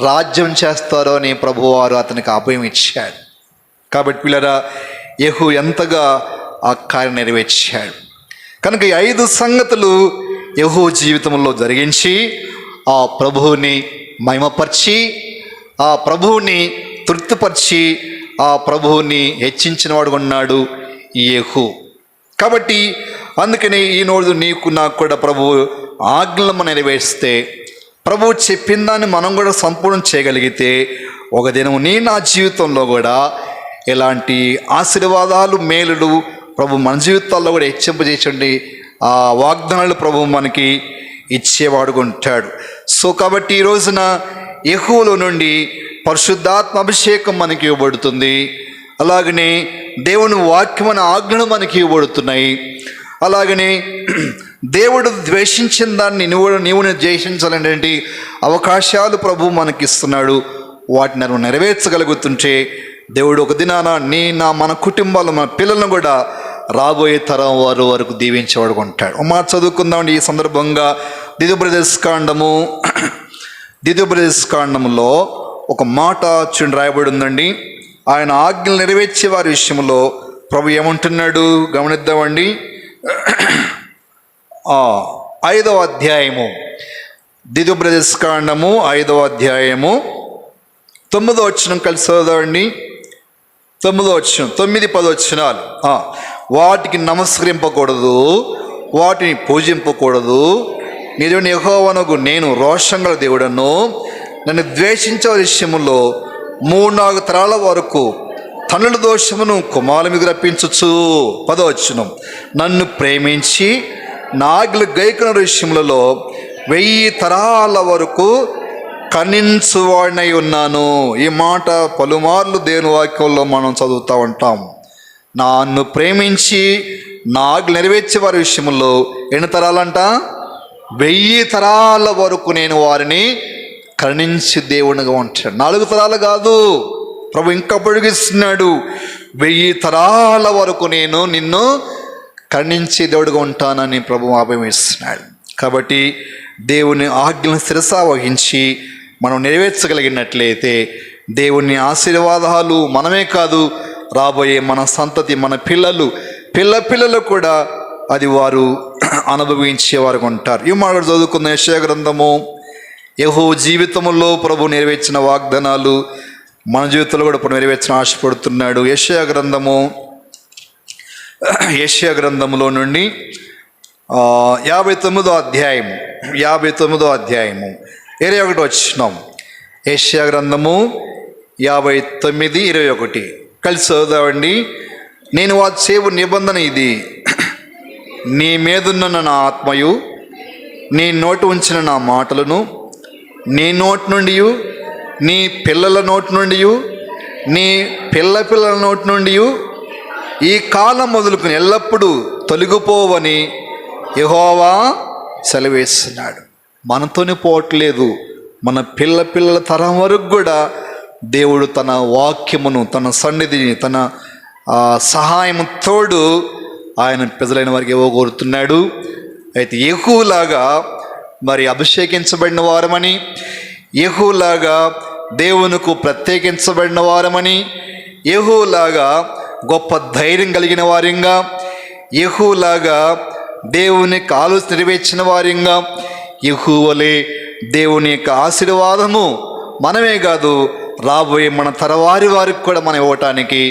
రాజ్యం చేస్తారో అని ప్రభువారు అతనికి అభయం ఇచ్చాడు. కాబట్టి పిల్లరా, యెహూ ఎంతగా ఆ కార్యం నెరవేర్చాడు. కనుక ఈ 5 సంగతులు యెహూ జీవితంలో జరిగించి ఆ ప్రభువుని మహిమపరిచి, ఆ ప్రభువుని తృప్తిపరిచి, ఆ ప్రభువుని హెచ్చించిన వాడు ఉన్నాడు ఈ యెహూ. కాబట్టి అందుకని ఈరోజు నీకు నాకు కూడా ప్రభువు ఆజ్ఞలను నెరవేరిస్తే, ప్రభువు చెప్పిన దాన్ని మనం కూడా సంపూర్ణం చేయగలిగితే, ఒక దినం నా జీవితంలో కూడా ఎలాంటి ఆశీర్వాదాలు, మేలులు ప్రభు మన జీవితాల్లో కూడా హెచ్చింపజేసండి ఆ వాగ్దానాలు ప్రభు మనకి ఇచ్చేవాడుగా ఉంటాడు. సో కాబట్టి ఈ రోజున యెహోవాలో నుండి పరిశుద్ధాత్మ అభిషేకం మనకి ఇవ్వబడుతుంది. అలాగనే దేవుని వాక్యమైన ఆజ్ఞలు మనకి ఇవ్వబడుతున్నాయి. అలాగనే దేవుడు ద్వేషించిన దాన్ని నీవు ద్వేషించాలనేటువంటి అవకాశాలు ప్రభు మనకి ఇస్తున్నాడు. వాటిని మనం నెరవేర్చగలుగుతుంటే దేవుడు ఒక దినాన మన కుటుంబాలు, మన పిల్లలను కూడా రాబోయే తరం వారు వరకు దీవించేవాడు ఉంటాడు. మాట చదువుకుందామండి ఈ సందర్భంగా. ద్వితీయోపదేశకాండములో ఒక మాట రాయబడి ఉందండి. ఆయన ఆజ్ఞలు నెరవేర్చే వారి విషయంలో ప్రభు ఏమంటున్నాడు గమనిద్దామండి. 5వ అధ్యాయము, ద్వితీయోపదేశకాండము 5వ అధ్యాయము 9వ వచనం కలిసి చదవండి. 9వ వచనం, 9-10 వచనాలు. వాటికి నమస్కరింపకూడదు, వాటిని పూజింపకూడదు. నీ దేవుని యెహోవానగు నేను రోషం గల దేవుడను, నన్ను ద్వేషించే విషయంలో 3-4 తరాల వరకు తండ్రుల దోషమును కుమారుల మీద రప్పించచ్చు. 10వ వచనం, నన్ను ప్రేమించి నా ఆజ్ఞలు గైకొన్న విషయములలో 1000 తరాల వరకు కనించువాడినై ఉన్నాను. ఈ మాట పలుమార్లు దేవుని వాక్యంలో మనం చదువుతూ ఉంటాం. నన్ను ప్రేమించి నా ఆజ్ఞలు నెరవేర్చే వారి విషయంలో ఎన్ని తరాలంట? 1000 తరాల వరకు నేను వారిని కరుణించి దేవునిగా ఉంటాడు. 4 తరాలు కాదు, ప్రభు ఇంకా పొడిగిస్తున్నాడు. 1000 తరాల వరకు నేను నిన్ను కరుణించి దేవుడిగా ఉంటానని ప్రభు అభయం ఇస్తున్నాడు. కాబట్టి దేవుని ఆజ్ఞలను శిరసా వహించి మనం నెరవేర్చగలిగినట్లయితే దేవుని ఆశీర్వాదాలు మనమే కాదు, రాబోయే మన సంతతి, మన పిల్లలు కూడా అది వారు అనుభవించేవారు ఉంటారు. ఈ మాట చదువుకున్న యెషయా గ్రంథము, యెహూ జీవితంలో ప్రభు నెరవేర్చిన వాగ్దానాలు మన జీవితంలో కూడా ఇప్పుడు నెరవేర్చిన ఆశపడుతున్నాడు. యెషయా గ్రంథములో నుండి 59వ అధ్యాయము 21 వచనం. యెషయా గ్రంథము 59:21 కలిసి చదువుదామండి. నేను వారి చేవు నిబంధన ఇది, నీ మీదున్న నా ఆత్మయు, నీ నోటి ఉంచిన నా మాటలను నీ నోటి నుండి, నీ పిల్లల నోటి నుండి, నీ పిల్లల నోటి నుండి ఈ కాలం మొదలుకుని ఎల్లప్పుడూ తొలగిపోవని యెహోవా సెలవేస్తున్నాడు. మనతోనే పోవట్లేదు, మన పిల్లల తరం వరకు కూడా దేవుడు తన వాక్యమును, తన సన్నిధిని, తన సహాయం తోడు ఆయన ప్రజలైన వారికి కోరుతున్నాడు. అయితే యెహూలాగా మరి అభిషేకించబడిన వారమని, యెహూలాగా దేవునికి ప్రత్యేకించబడిన వారమని, యెహూలాగా గొప్ప ధైర్యం కలిగిన వారిగా, యెహూలాగా దేవునికి ఆలోచన నెరవేర్చిన వారిగా, యెహోవలే దేవుని యొక్క ఆశీర్వాదము మనమే కాదు, రాబోయే మన తరవారి వారికి కూడా మనం ఇవ్వటానికి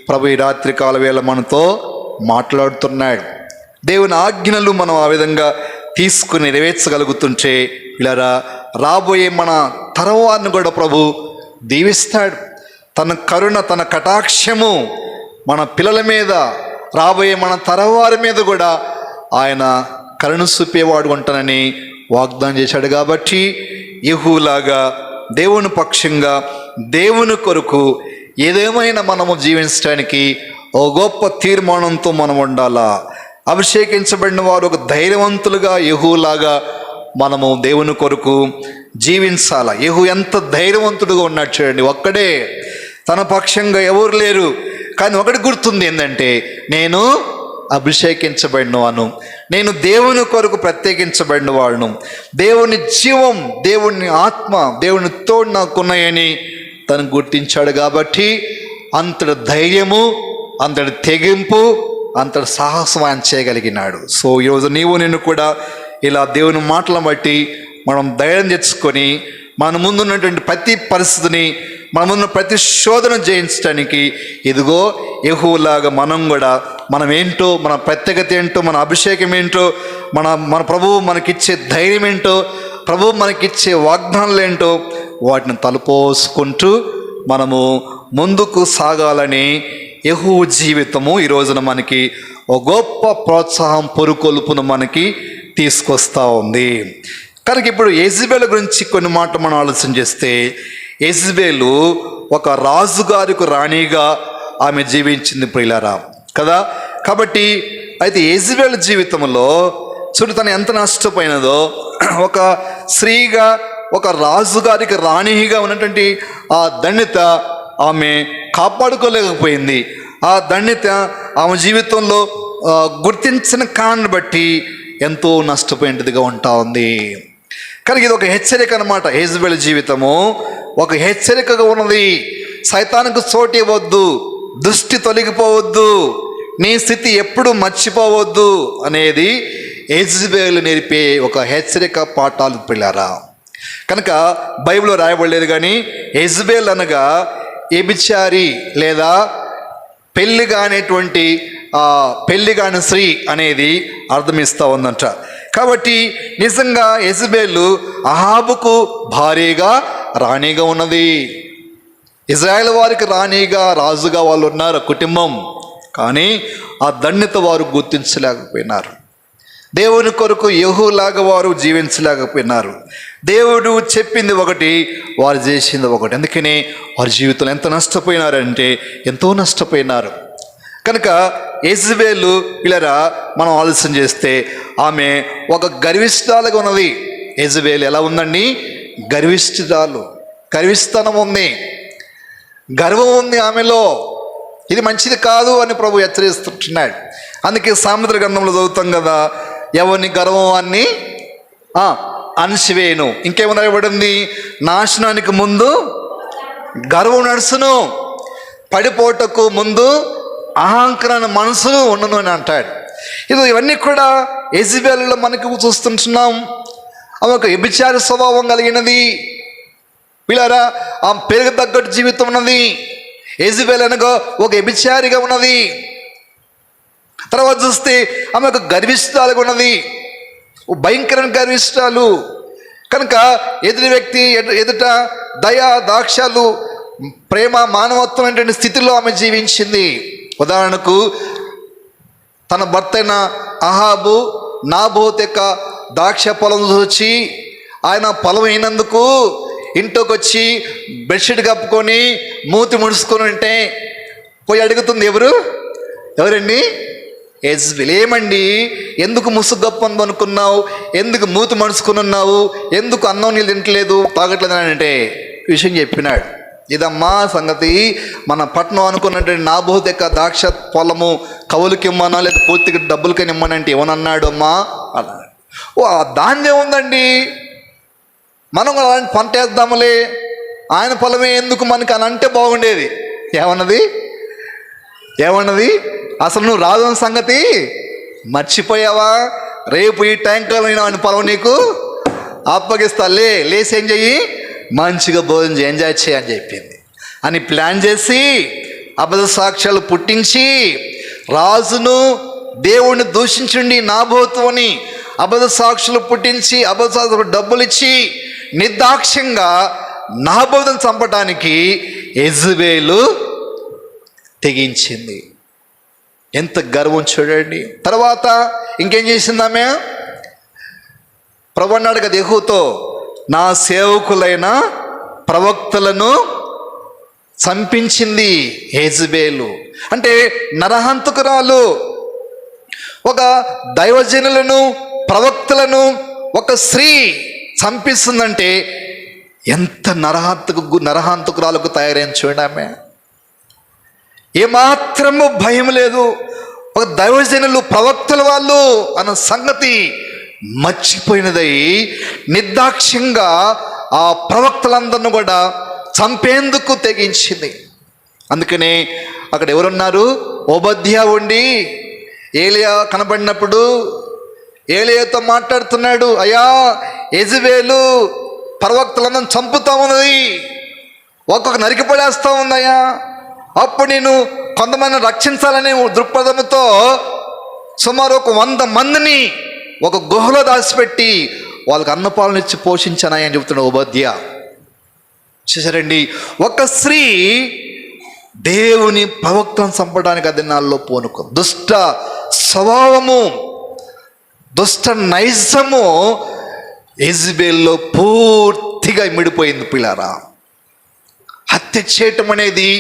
ప్రభు ఈ రాత్రి కాల వేళ మనతో మాట్లాడుతున్నాడు. దేవుని ఆజ్ఞలు మనం ఆ విధంగా తీసుకుని నెరవేర్చగలుగుతుంటే ఇలా రాబోయే మన తరవారిని కూడా ప్రభు దీవిస్తాడు. తన కరుణ, తన కటాక్షము మన పిల్లల మీద, రాబోయే మన తరవారి మీద కూడా ఆయన కరుణ చూపేవాడు ఉంటానని వాగ్దానం చేశాడు. కాబట్టి యెహూలాగా దేవుని పక్షంగా, దేవుని కొరకు ఏదేమైనా మనము జీవించడానికి ఓ గొప్ప తీర్మానంతో మనం ఉండాలా. అభిషేకించబడిన వారు ఒక ధైర్యవంతులుగా యెహూలాగా మనము దేవుని కొరకు జీవించాల. యెహూ ఎంత ధైర్యవంతుడుగా ఉన్నాడు చూడండి. ఒక్కడే, తన పక్షంగా ఎవరు లేరు. కానీ ఒకటి గుర్తుంది ఏంటంటే, నేను అభిషేకించబడిన వాను, నేను దేవుని కొరకు ప్రత్యేకించబడిన వాడును, దేవుని జీవం, దేవుని ఆత్మ, దేవుని తోడు నాకున్నాయని తను గుర్తించాడు. కాబట్టి అంతటి ధైర్యము, అంతటి తెగింపు, అంతటి సాహసం ఆయన చేయగలిగినాడు. సో ఈరోజు నేను కూడా ఇలా దేవుని మాటలను బట్టి మనం ధైర్యం తెచ్చుకొని మన ముందున్నటువంటి ప్రతి పరిస్థితిని, మన ముందున్న ప్రతి శోధన జయించడానికి ఇదిగో యెహూలాగా మనం కూడా మనం ఏంటో, మన ప్రత్యేకత ఏంటో, మన అభిషేకం ఏంటో, మన ప్రభువు మనకిచ్చే ధైర్యం ఏంటో, ప్రభువు మనకిచ్చే వాగ్దానాలు ఏంటో వాటిని తలపోసుకుంటూ మనము ముందుకు సాగాలని యెహూ జీవితము ఈ రోజున మనకి ఒక గొప్ప ప్రోత్సాహం, పురుకొల్పును మనకి తీసుకొస్తూ ఉంది. కనుక ఇప్పుడు యెజబెలు గురించి కొన్ని మాటలు మనం ఆలోచన చేస్తే, యెజబెలు ఒక రాజుగారికి రాణిగా ఆమె జీవించింది ప్రియులారా కదా. కాబట్టి అయితే యెజబెలు జీవితంలో చూడు తను ఎంత నష్టపోయినదో, ఒక స్త్రీగా ఒక రాజుగారికి రాణిగా ఉన్నటువంటి ఆ ధన్యత ఆమె కాపాడుకోలేకపోయింది. ఆ ధన్యత ఆమె జీవితంలో గుర్తించిన కారణాన్ని బట్టి ఎంతో నష్టపోయేదిగా ఉంటా ఉంది. కనుక ఇది ఒక హెచ్చరిక అన్నమాట. యెజబెలు జీవితము ఒక హెచ్చరికగా ఉన్నది. సైతానుకు చోటు ఇవ్వద్దు, దృష్టి తొలగిపోవద్దు, నీ స్థితి ఎప్పుడు మర్చిపోవద్దు అనేది యెజబెలు నేర్పే ఒక హెచ్చరిక పాఠాలు పిల్లారా. కనుక బైబిల్లో రాయబడలేదు, కానీ యెజబెలు అనగా వ్యభిచారి లేదా పెళ్లి కాని స్త్రీ అనేది అర్థమిస్తూ ఉందంట. కాబట్టి నిజంగా యెజబెలు అహాబుకు భార్యగా రాణిగా ఉన్నది. ఇజ్రాయేల్ వారికి రాణిగా, రాజుగా వాళ్ళు ఉన్నారు కుటుంబం. కానీ ఆ ధన్యత వారు గుర్తించలేకపోయినారు. దేవుని కొరకు యెహూలాగా వారు జీవించలేకపోయినారు. దేవుడు చెప్పింది ఒకటి, వారు చేసింది ఒకటి. అందుకనే వారి జీవితంలో ఎంత నష్టపోయినారంటే ఎంతో నష్టపోయినారు. కనుక యెజబెలు పిల్లరా మనం ఆలోచన చేస్తే ఆమె ఒక గర్విష్ఠురాలుగా ఉన్నది. యెజబెలు ఎలా ఉందండి? గర్విష్ఠురాలు, గర్విస్తనం ఉంది, గర్వం ఉంది ఆమెలో. ఇది మంచిది కాదు అని ప్రభు హెచ్చరిస్తున్నాడు. అందుకే సామెతల గ్రంథంలో చదువుతాం కదా, ఎవరిని గర్వం అని అణిసివేయును. ఇంకేమన్నా ఇవ్వడింది? నాశనానికి ముందు గర్వం నడుచును, పడిపోటకు ముందు అహంకరణ మనసులు ఉండను అని అంటాడు. ఇవన్నీ కూడా యెజబెలులో మనకి చూస్తుంటున్నాం. ఆమె ఒక వ్యభిచార స్వభావం కలిగినది పిల్లరా. ఆమె పెరుగు తగ్గట్టు జీవితం ఉన్నది. యెజబెలు అనగా ఒక వ్యభిచారిగా ఉన్నది. తర్వాత చూస్తే ఆమె ఒక గర్విష్ఠురాలుగా ఉన్నది, భయంకరమైన గర్విష్ఠురాలు. కనుక ఎదుటి వ్యక్తి ఎదుట దయ, దాక్షాలు, ప్రేమ, మానవత్వం అనేటువంటి స్థితిలో ఆమె జీవించింది. ఉదాహరణకు తన భర్త అయిన అహాబు నాబోతు యొక్క ద్రాక్ష పొలం చూచి ఆయన పొలం అయినందుకు ఇంట్లోకి వచ్చి బెడ్షీట్ కప్పుకొని మూతి ముడుచుకొని ఉంటే పోయి అడుగుతుంది ఎవరండి? యెజబెలు. ఏమండి, ఎందుకు ముసుగు గప్పని అనుకున్నావు, ఎందుకు మూతి మడుచుకుని ఉన్నావు, ఎందుకు అన్నం నీళ్ళు తింటలేదు, తాగట్లేదు అని అంటే విషయం చెప్పినాడు. ఇదమ్మా సంగతి, మన పట్నం అనుకున్నటువంటి నాబోతు యొక్క ద్రాక్ష పొలము కవులకి ఇమ్మనా లేదా పూర్తిగా డబ్బులకని ఇమ్మనంటే ఏమనన్నాడు అమ్మా అన్నాడు. దాన్నే ఉందండి, మనం అలాంటి పంట వేద్దాములే, ఆయన పొలమే ఎందుకు మనకి అని అంటే బాగుండేది. ఏమన్నది? అసలు నువ్వు రాజు సంగతి మర్చిపోయావా? రేపు ఈ ట్యాంకర్ ఆయన పొలం నీకు అప్పగిస్తా, లేసి ఏం చెయ్యి, మంచిగా భోజనం చేయి, ఎంజాయ్ చేయని చెప్పింది అని ప్లాన్ చేసి అబద్ధ సాక్ష్యాలు పుట్టించి రాజును దేవుణ్ణి దూషించండి నాబోతు అని అబద్ధ సాక్షులు పుట్టించి అబద్ధ సాక్షులకు డబ్బులు ఇచ్చి నిర్దాక్ష్యంగా నాబోతును చంపడానికి యెజబెలు తెగించింది. ఎంత గర్వం చూడండి. తర్వాత ఇంకేం చేసింది ఆమె? ప్రభు అన్నాడు కదా యెహూతో, నా సేవకులైన ప్రవక్తలను చంపించింది యెజబెలు. అంటే నరహంతకురాలు. ఒక దైవజనులను, ప్రవక్తలను ఒక స్త్రీ చంపిస్తుందంటే ఎంత నరహంతకురాలకు తయారైన చూడండి. ఆమె ఏమాత్రము భయం లేదు. ఒక దైవజనులు, ప్రవక్తల వాళ్ళు అన్న సంగతి మర్చిపోయినదై నిర్దాక్ష్యంగా ఆ ప్రవక్తలందరిని కూడా చంపేందుకు తెగించింది. అందుకనే అక్కడ ఎవరున్నారు? ఓబద్యా ఉండి ఏలియా కనబడినప్పుడు ఏలియాతో మాట్లాడుతున్నాడు, అయ్యా యెజబెలు ప్రవక్తలందరిని చంపుతా ఉన్నది, ఒక్కొక్క నరికిపడేస్తా ఉందయ్యా. అప్పుడు నేను కొంతమందిని రక్షించాలనే దృక్పథంతో సుమారు 100 మందిని ఒక గుహలో దాచిపెట్టి వాళ్ళకి అన్నపాలను ఇచ్చి పోషించానని అని చెబుతున్నాడు ఓబద్యా. చూసారండి, ఒక స్త్రీ దేవుని ప్రవక్తను చంపడానికి ఆ దినాల్లో పూనుకుంది. దుష్ట స్వభావము, దుష్ట నైజము యెజబెల్లో పూర్తిగా ఇమిడిపోయింది పిల్లారా. హత్య చేయటం అనేది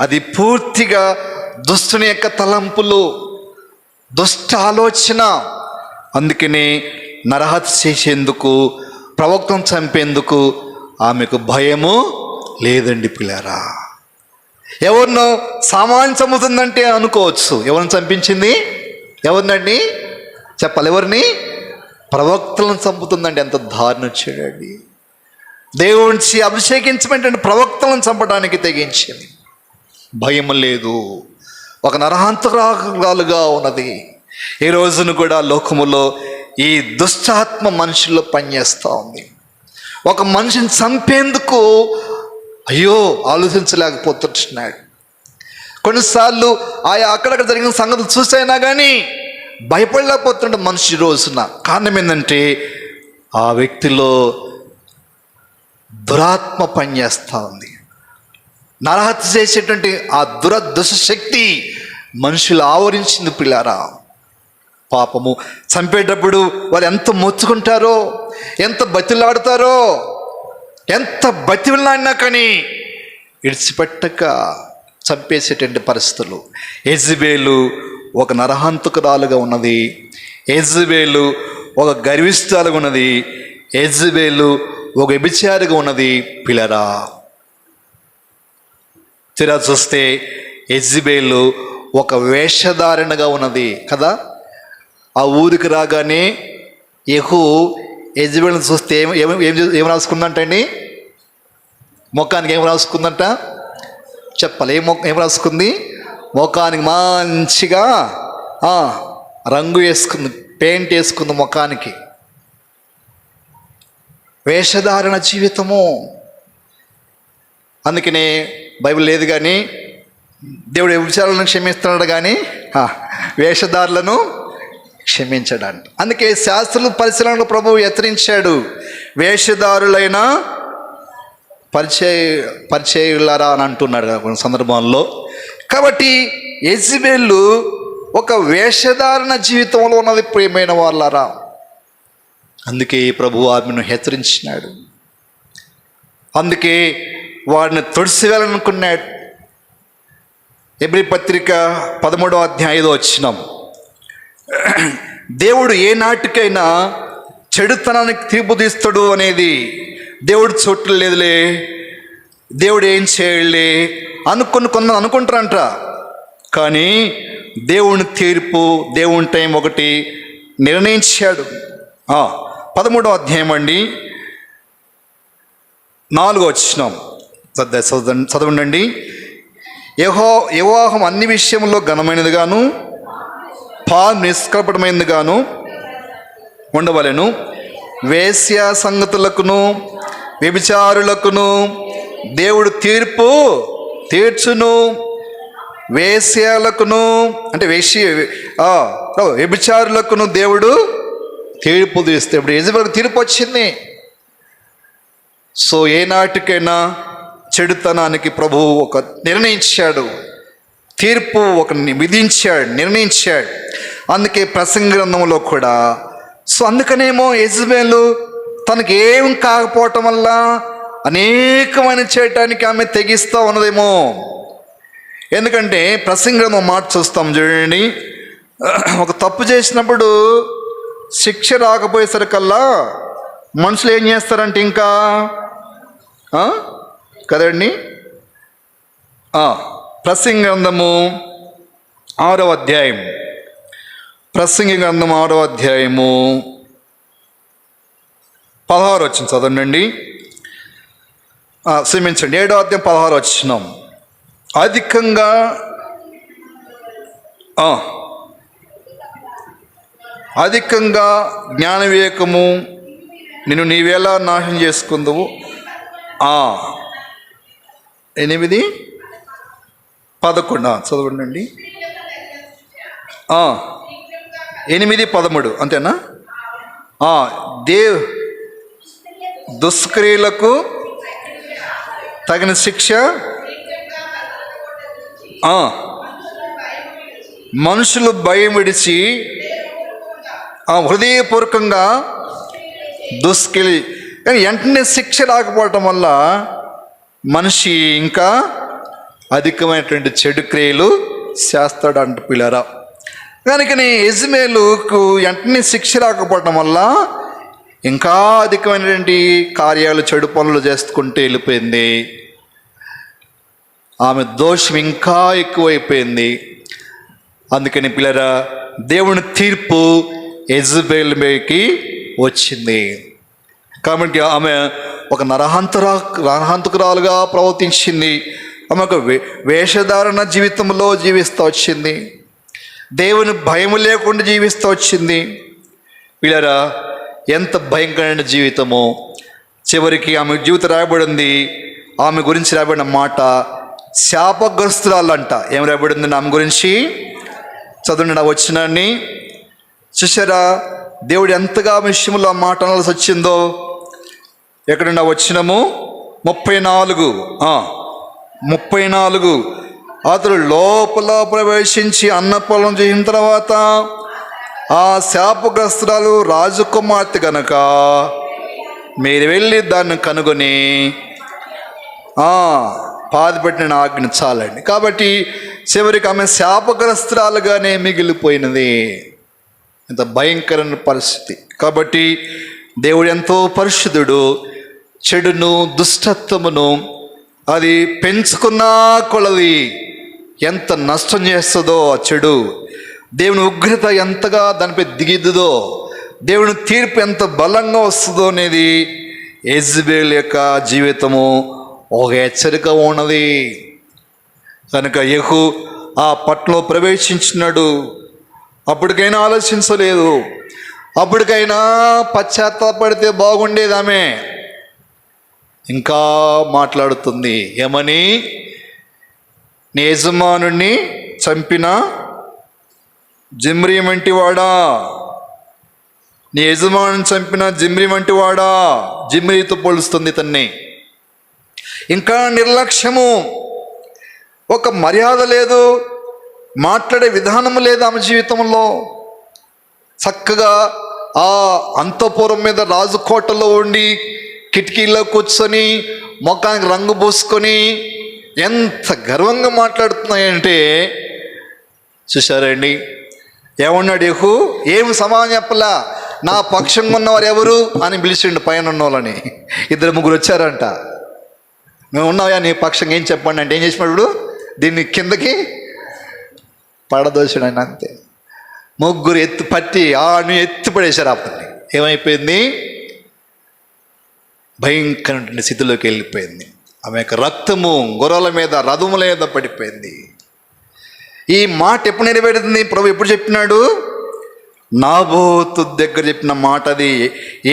అది పూర్తిగా దుష్టుని యొక్క తలంపులు, దుష్ట ఆలోచన. అందుకనే నరహత్య చేసేందుకు, ప్రవక్తను చంపేందుకు ఆమెకు భయము లేదండి పిల్లారా. ఎవరినో సామాన్యం చంపుతుందంటే అనుకోవచ్చు. ఎవరిని చంపించింది? ఎవరినండి చెప్పాలి? ఎవరిని? ప్రవక్తలను చంపుతుందండి. ఎంత దారుణం చూడండి. దేవునికి అభిషేకించమంటే ప్రవక్తలను చంపడానికి తెగించింది. భయం లేదు. ఒక నరహంతకురాలుగా ఉన్నది. ఈ రోజును కూడా లోకములో ఈ దుష్టాత్మ మనుషుల్లో పనిచేస్తూ ఉంది. ఒక మనిషిని చంపేందుకు అయ్యో ఆలోచించలేకపోతున్నాడు. కొన్నిసార్లు ఆయా అక్కడక్కడ జరిగిన సంగతులు చూసైనా కానీ భయపడలేకపోతుంటే మనిషి రోజున. కారణం ఏంటంటే ఆ వ్యక్తిలో దురాత్మ పనిచేస్తూ ఉంది. నరహత్య చేసేటువంటి ఆ దుష్టశక్తి మనుషులు ఆవరించింది పిల్లారా. పాపము చంపేటప్పుడు వాళ్ళు ఎంత మొత్తుకుంటారో, ఎంత బతిలాడతారో, ఎంత బతిలాడినా కానీ ఇడిచిపెట్టక చంపేసేటువంటి పరిస్థితులు. యెజబెలు ఒక నరహంతకురాలుగా ఉన్నది. యెజబెలు ఒక గర్విష్ఠురాలుగా ఉన్నది. యెజబెలు ఒక వ్యభిచారిగా ఉన్నది పిల్లరా. తీరా చూస్తే యెజబెలు ఒక వేషధారణగా ఉన్నది కదా. ఆ ఊరికి రాగానే యెహూ యెజబెల్ని చూస్తే ఏం రాసుకుందంటండి? ముఖానికి ఏం రాసుకుందంట? చెప్పాలి. ఏం రాసుకుంది? ముఖానికి మంచిగా రంగు వేసుకుంది, పెయింట్ వేసుకుంది ముఖానికి. వేషధారణ జీవితము. అందుకనే బైబిల్ లేదు కానీ దేవుడు వ్యభిచారులను క్షమిస్తున్నాడు కానీ వేషధారులను క్షమించడానికి. అందుకే శాస్త్రులు పరిశీలనలో ప్రభువు హెచ్చరించాడు, వేషధారులైన పరిచయులారా అని అంటున్నాడు కొన్ని సందర్భాల్లో. కాబట్టి యెజబెలు ఒక వేషధారణ జీవితంలో ఉన్నది ప్రియమైన వాళ్ళారా. అందుకే ప్రభువు ఆమెను హెచ్చరించినాడు. అందుకే వాడిని తొడిసివేయాలనుకున్నాడు. హెబ్రీ పత్రిక 13వ అధ్యాయం 5వ వచనం, దేవుడు ఏ నాటికైనా చెడుతనానికి తీర్పు తీస్తాడు అనేది దేవుడు చోట్లు లేదులే, దేవుడు ఏం చేయలే కొంతమంది అనుకుంటారంట. కానీ దేవుని తీర్పు, దేవుని టైం ఒకటి నిర్ణయించాడు. 13వ అధ్యాయం అండి 4వ వచనం చదవండి. యెహోవా అన్ని విషయంలో ఘనమైనది గాను నిష్కపటమైనది గాను ఉండవలెను. వేశ్య సంగతులకును వ్యభిచారులకును దేవుడు తీర్పు తీర్చును. వేశ్యలకును అంటే వ్యభిచారులకును దేవుడు తీర్పు తీస్తే ఇప్పుడు యెజబెలుకు తీర్పు వచ్చింది. సో ఏనాటికైనా చెడుతనానికి ప్రభువు ఒక నిర్ణయించాడు, తీర్పు ఒక విధించాడు, నిర్ణయించాడు. అందుకే ప్రసంగి గ్రంథంలో కూడా అందుకనేమో యెజబెలు తనకి ఏం కాకపోవటం వల్ల అనేకమైన చేయటానికి ఆమె తెగిస్తూ ఉన్నదేమో. ఎందుకంటే ప్రసంగి గ్రంథం మాట చూస్తాం చూడండి, ఒక తప్పు చేసినప్పుడు శిక్ష రాకపోయేసరికల్లా మనుషులు ఏం చేస్తారంటే ఇంకా కదండి. ప్రసంగి గ్రంథము 6వ అధ్యాయం, ప్రసంగి గ్రంథం 6వ అధ్యాయము 16 వచ్చింది చదవండి. క్షమించండి, 7వ అధ్యాయం 16 వచ్చినాం. అధికంగా జ్ఞాన వివేకము నిన్ను నీవేలా నాశనం చేసుకుందువు. 8:11 చదవండి. 8:13 అంతేనా? దుష్క్రియలకు తగిన శిక్ష, మనుషులు భయం విడిచి హృదయపూర్వకంగా దుష్క్రియ. కానీ వెంటనే శిక్ష రాకపోవటం వల్ల మనిషి ఇంకా అధికమైనటువంటి చెడు క్రియలు చేస్తాడు అంట పిల్లరా. కనుకని యెజ్రెయేలుకు వెంటనే శిక్ష రాకపోవటం వల్ల ఇంకా అధికమైనటువంటి కార్యాలు, చెడు పనులు చేసుకుంటూ వెళ్ళిపోయింది. ఆమె దోషం ఇంకా ఎక్కువైపోయింది. అందుకని పిల్లరా, దేవుని తీర్పు యెజ్రెయేలు మీదకి వచ్చింది. కాబట్టి ఆమె ఒక నరహంతకురాలుగా ప్రవర్తించింది. ఆమె ఒక వేషధారణ జీవితంలో జీవిస్తూ వచ్చింది. దేవుని భయం లేకుండా జీవిస్తూ వచ్చింది. పిల్లరా, ఎంత భయంకరమైన జీవితమో. చివరికి ఆమె జీవితం రాయబడింది, ఆమె గురించి రాయబడిన మాట శాపగ్రస్తురాలంట. ఏం రాయబడింది ఆమె గురించి? చదవండి నా వచనాన్ని. చూసారా దేవుడు ఎంతగా ఆమె విషయంలో ఆ మాట అనాల్సి వచ్చిందో. ఎక్కడన్నా వచ్చినము 34 అతడు లోపల ప్రవేశించి అన్నపానం చేసిన తర్వాత ఆ శాపగ్రస్తురాలు రాజకుమార్తె గనక మీరు వెళ్ళి దాన్ని కనుగొని పాతిపెట్టిన ఆజ్ఞ చాలండి. కాబట్టి చివరికి ఆమె శాపగ్రస్తురాలుగానే మిగిలిపోయినది. ఇంత భయంకరమైన పరిస్థితి. కాబట్టి దేవుడు ఎంతో పరిశుద్ధుడు. చెడును, దుష్టత్వమును అది పెంచుకున్నా కొలది ఎంత నష్టం చేస్తుందో ఆ చెడు, దేవుని ఉగ్రత ఎంతగా దానిపై దిగిద్దుదో, దేవుని తీర్పు ఎంత బలంగా వస్తుందో అనేది యెజ్రెయేలు యొక్క జీవితము ఒక హెచ్చరిక ఉన్నది. కనుక యెహూ ఆ పట్టణంలో ప్రవేశించినాడు. అప్పటికైనా ఆలోచించలేదు, అప్పటికైనా పశ్చాత్తాపడితే బాగుండేది. ఆమె ఇంకా మాట్లాడుతుంది. ఏమని? నీ యజమానుణ్ణి చంపిన జిమ్రీ వంటివాడా, నీ యజమానుని చంపిన జిమ్రీ వంటివాడా. జిమ్రీతో పోలుస్తుంది ఇతన్ని. ఇంకా నిర్లక్ష్యము, ఒక మర్యాద లేదు, మాట్లాడే విధానం లేదు ఆమె జీవితంలో. చక్కగా ఆ అంతఃపురం మీద రాజుకోటలో ఉండి కిటికీలో కూర్చొని ముఖానికి రంగు పూసుకొని ఎంత గర్వంగా మాట్లాడుతున్నాయంటే చూశారండి. ఏమన్నాడు యెహూ? ఏమి సమాధానం చెప్పలా. నా పక్షంగా ఉన్నవారు ఎవరు అని పిలిచిండు పైన ఉన్న వాళ్ళని. 2-3 వచ్చారంట. మేము ఉన్నాయా నీ పక్షంగా, ఏం చెప్పండి అంటే ఏం చేసినాడు? దీన్ని కిందకి పడదోసాడు ఆయన. అంతే. 3 పట్టి ఎత్తి పడేశారు. అప్పటిని ఏమైపోయింది? భయంకరమైన స్థితిలోకి వెళ్ళిపోయింది. ఆమె యొక్క రక్తము గొర్రెల మీద, రథముల మీద పడిపోయింది. ఈ మాట ఎప్పుడు నెరవేరుతుంది? ప్రభు ఎప్పుడు చెప్పినాడు? నాబోతు దగ్గర చెప్పిన మాట అది.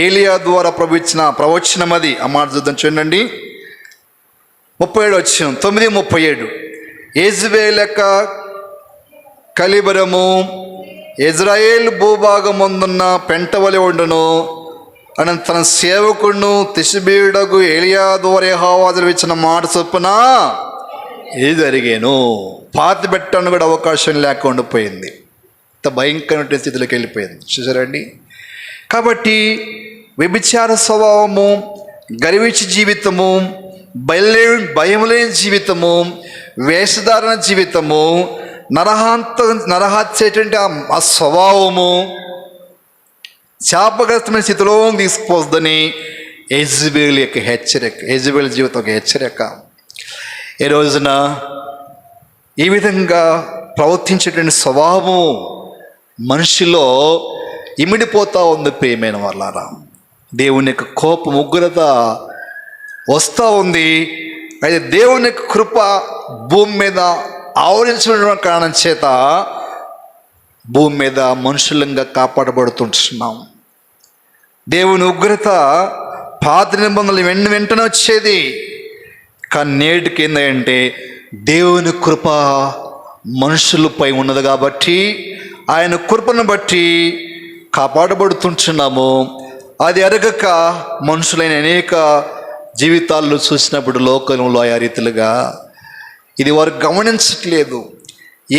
ఏలియా ద్వారా ప్రభు ఇచ్చిన ప్రవచనం అది. ఆ మాట చూద్దాం, చూడండి. 37 వచ్చిన 9:37. యెజ్రెయేలు యొక్క కళిబరము ఇజ్రాయేలు భూభాగమందున్న పెంటవలె ఉండును అని తన సేవకుడును తిష్బీయుడగు ఏలియా ద్వారా యెహోవా ఇచ్చిన మాట చొప్పున ఇది జరిగాను. పాతి పెట్టడానికి కూడా అవకాశం లేకుండా పోయింది. ఇంత భయంకరమైన స్థితిలోకి వెళ్ళిపోయింది. చూసారండి. కాబట్టి వ్యభిచార స్వభావము, గర్వించి జీవితము, భయం లేని జీవితము, వేషధారణ జీవితము, నరహత్యేటువంటి ఆ స్వభావము శాపగ్రస్తమైన స్థితిలో తీసుకుపోతుందని యెజబెల్ యొక్క హెచ్చరిక, యెజబెల్ జీవితం ఒక హెచ్చరిక. ఈ రోజున ఈ విధంగా ప్రవర్తించేటువంటి స్వభావం మనిషిలో ఇమిడిపోతూ ఉంది. ప్రియమైన వాళ్ళారా, దేవుని యొక్క కోపం, ఉగ్రత వస్తూ ఉంది. అయితే దేవుని యొక్క కృప భూమి మీద ఆవరించడం కారణం చేత భూమి మీద మనుషులంగా కాపాడబడుతుంటున్నాం. దేవుని ఉగ్రత పాత నిబంధనలు వెంటనే వచ్చేది, కానీ నేటికి ఏంటంటే దేవుని కృప మనుషులపై ఉన్నది కాబట్టి ఆయన కృపను బట్టి కాపాడబడుతుంటున్నాము. అది ఎరగక మనుషులైన అనేక జీవితాల్లో చూసినప్పుడు లోకంలో ఆ రీతిలుగా ఇది వారు గమనించట్లేదు.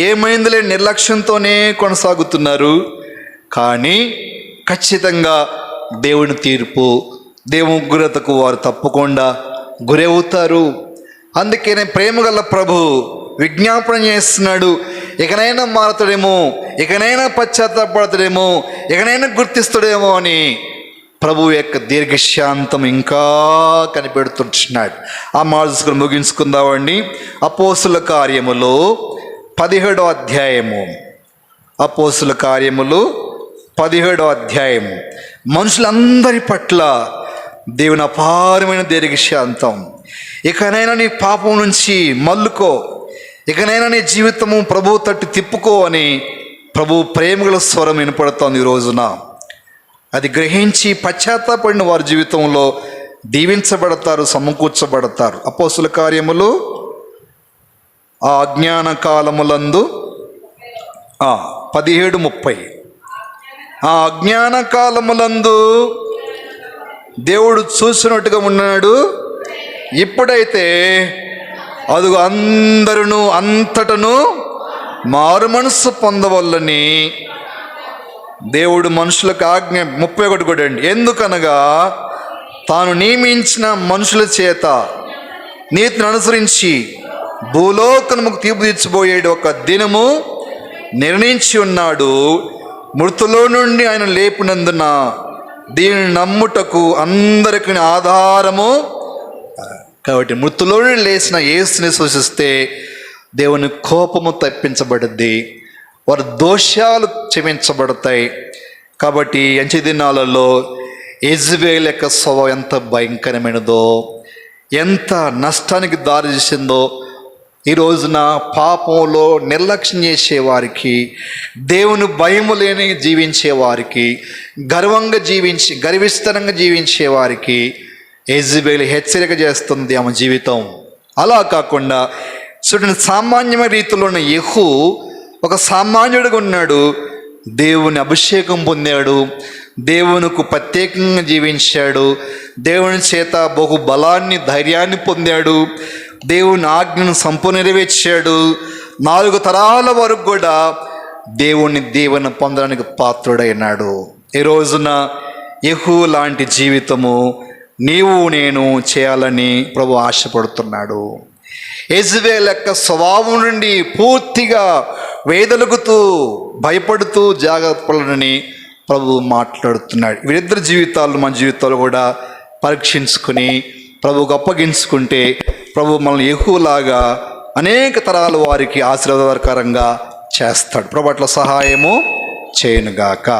ఏమైందిలే నిర్లక్ష్యంతోనే కొనసాగుతున్నారు. కానీ ఖచ్చితంగా దేవుని తీర్పు, దేవుని ఉగ్రతకు వారు తప్పకుండా గురవుతారు. అందుకనే ప్రేమగల ప్రభు విజ్ఞాపన చేస్తున్నాడు, ఇకనైనా మారుతాడేమో, ఇకనైనా పశ్చాత్తాపడతాడేమో, ఇకనైనా గుర్తిస్తాడేమో అని ప్రభు యొక్క దీర్ఘశాంతం ఇంకా కనిపెడుతున్నాడు. ఆ మార్చుకుని ముగించుకుందామండి. అపోస్తుల కార్యములు 17వ అధ్యాయము. అపోస్తుల కార్యములు 17వ అధ్యాయము. మనుషులందరి పట్ల దేవుని అపారమైన దీర్ఘశాంతం. ఇకనైనా నీ పాపం నుంచి మల్లుకో, ఇకనైనా నీ జీవితము ప్రభు తట్టు తిప్పుకో అని ప్రభు ప్రేమగల స్వరం వినపడుతోంది ఈ రోజున. అది గ్రహించి పశ్చాత్తాపడిన వారి జీవితంలో దీవించబడతారు, సమకూర్చబడతారు. అపోస్తుల కార్యములు ఆ అజ్ఞాన కాలములందు 17:30. ఆ అజ్ఞాన కాలములందు దేవుడు చూసినట్టుగా ఉన్నాడు. ఇప్పుడైతే అదుగు అందరూ అంతటను మారు మనస్సు పొందవల్లని దేవుడు మనుషులకు ఆజ్ఞ. 31 కూడా అండి. ఎందుకనగా తాను నియమించిన మనుషుల చేత నీతిని అనుసరించి భూలోకముకు తీర్పు తీర్చబోయేడు ఒక దినము నిర్ణయించి ఉన్నాడు. మృతులో నుండి ఆయన లేపినందున దీనిని నమ్ముటకు అందరికి ఆధారము. కాబట్టి మృతులో నుండి లేచిన యేసుని సూచిస్తే దేవుని కోపము తప్పించబడుద్ది, వారి దోషాలు క్షమించబడతాయి. కాబట్టి అంచె దినాలలో యెజబెల్ యొక్క స్వభావం ఎంత భయంకరమైనదో, ఎంత నష్టానికి దారి చేసిందో. ఈ రోజున పాపంలో నిర్లక్ష్యం చేసేవారికి, దేవుని భయము లేని జీవించేవారికి, గర్విస్తరంగా జీవించేవారికి యెజబెల్ హెచ్చరిక చేస్తుంది ఆమె జీవితం. అలా కాకుండా చూడండి, సామాన్యమైన రీతిలో ఉన్న యెహూ ఒక సామాన్యుడిగా ఉన్నాడు. దేవుని అభిషేకం పొందాడు, దేవునికి ప్రత్యేకంగా జీవించాడు, దేవుని చేత బహు బలాన్ని, ధైర్యాన్ని పొందాడు, దేవుని ఆజ్ఞను సంపూర్ణ నెరవేర్చాడు. 4 తరాల వరకు కూడా దేవుని దీవెన పొందడానికి పాత్రుడైనాడు. ఈ రోజున యెహూ లాంటి జీవితము నీవు నేను చేయాలని ప్రభు ఆశపడుతున్నాడు. యెజబెల్ యొక్క స్వభావం నుండి పూర్తిగా వేదలుగుతూ, భయపడుతూ జాగ్రత్త పడాలని ప్రభు మాట్లాడుతున్నాడు. వీరిద్దరి జీవితాలు మన జీవితాలు కూడా పరీక్షించుకుని ప్రభువుకు అప్పగించుకుంటే ప్రభు మనల్ని యెహూలాగా అనేక తరాల వారికి ఆశీర్వాదకరంగా చేస్తాడు. ప్రభు అట్లా సహాయము చేయనుగాక.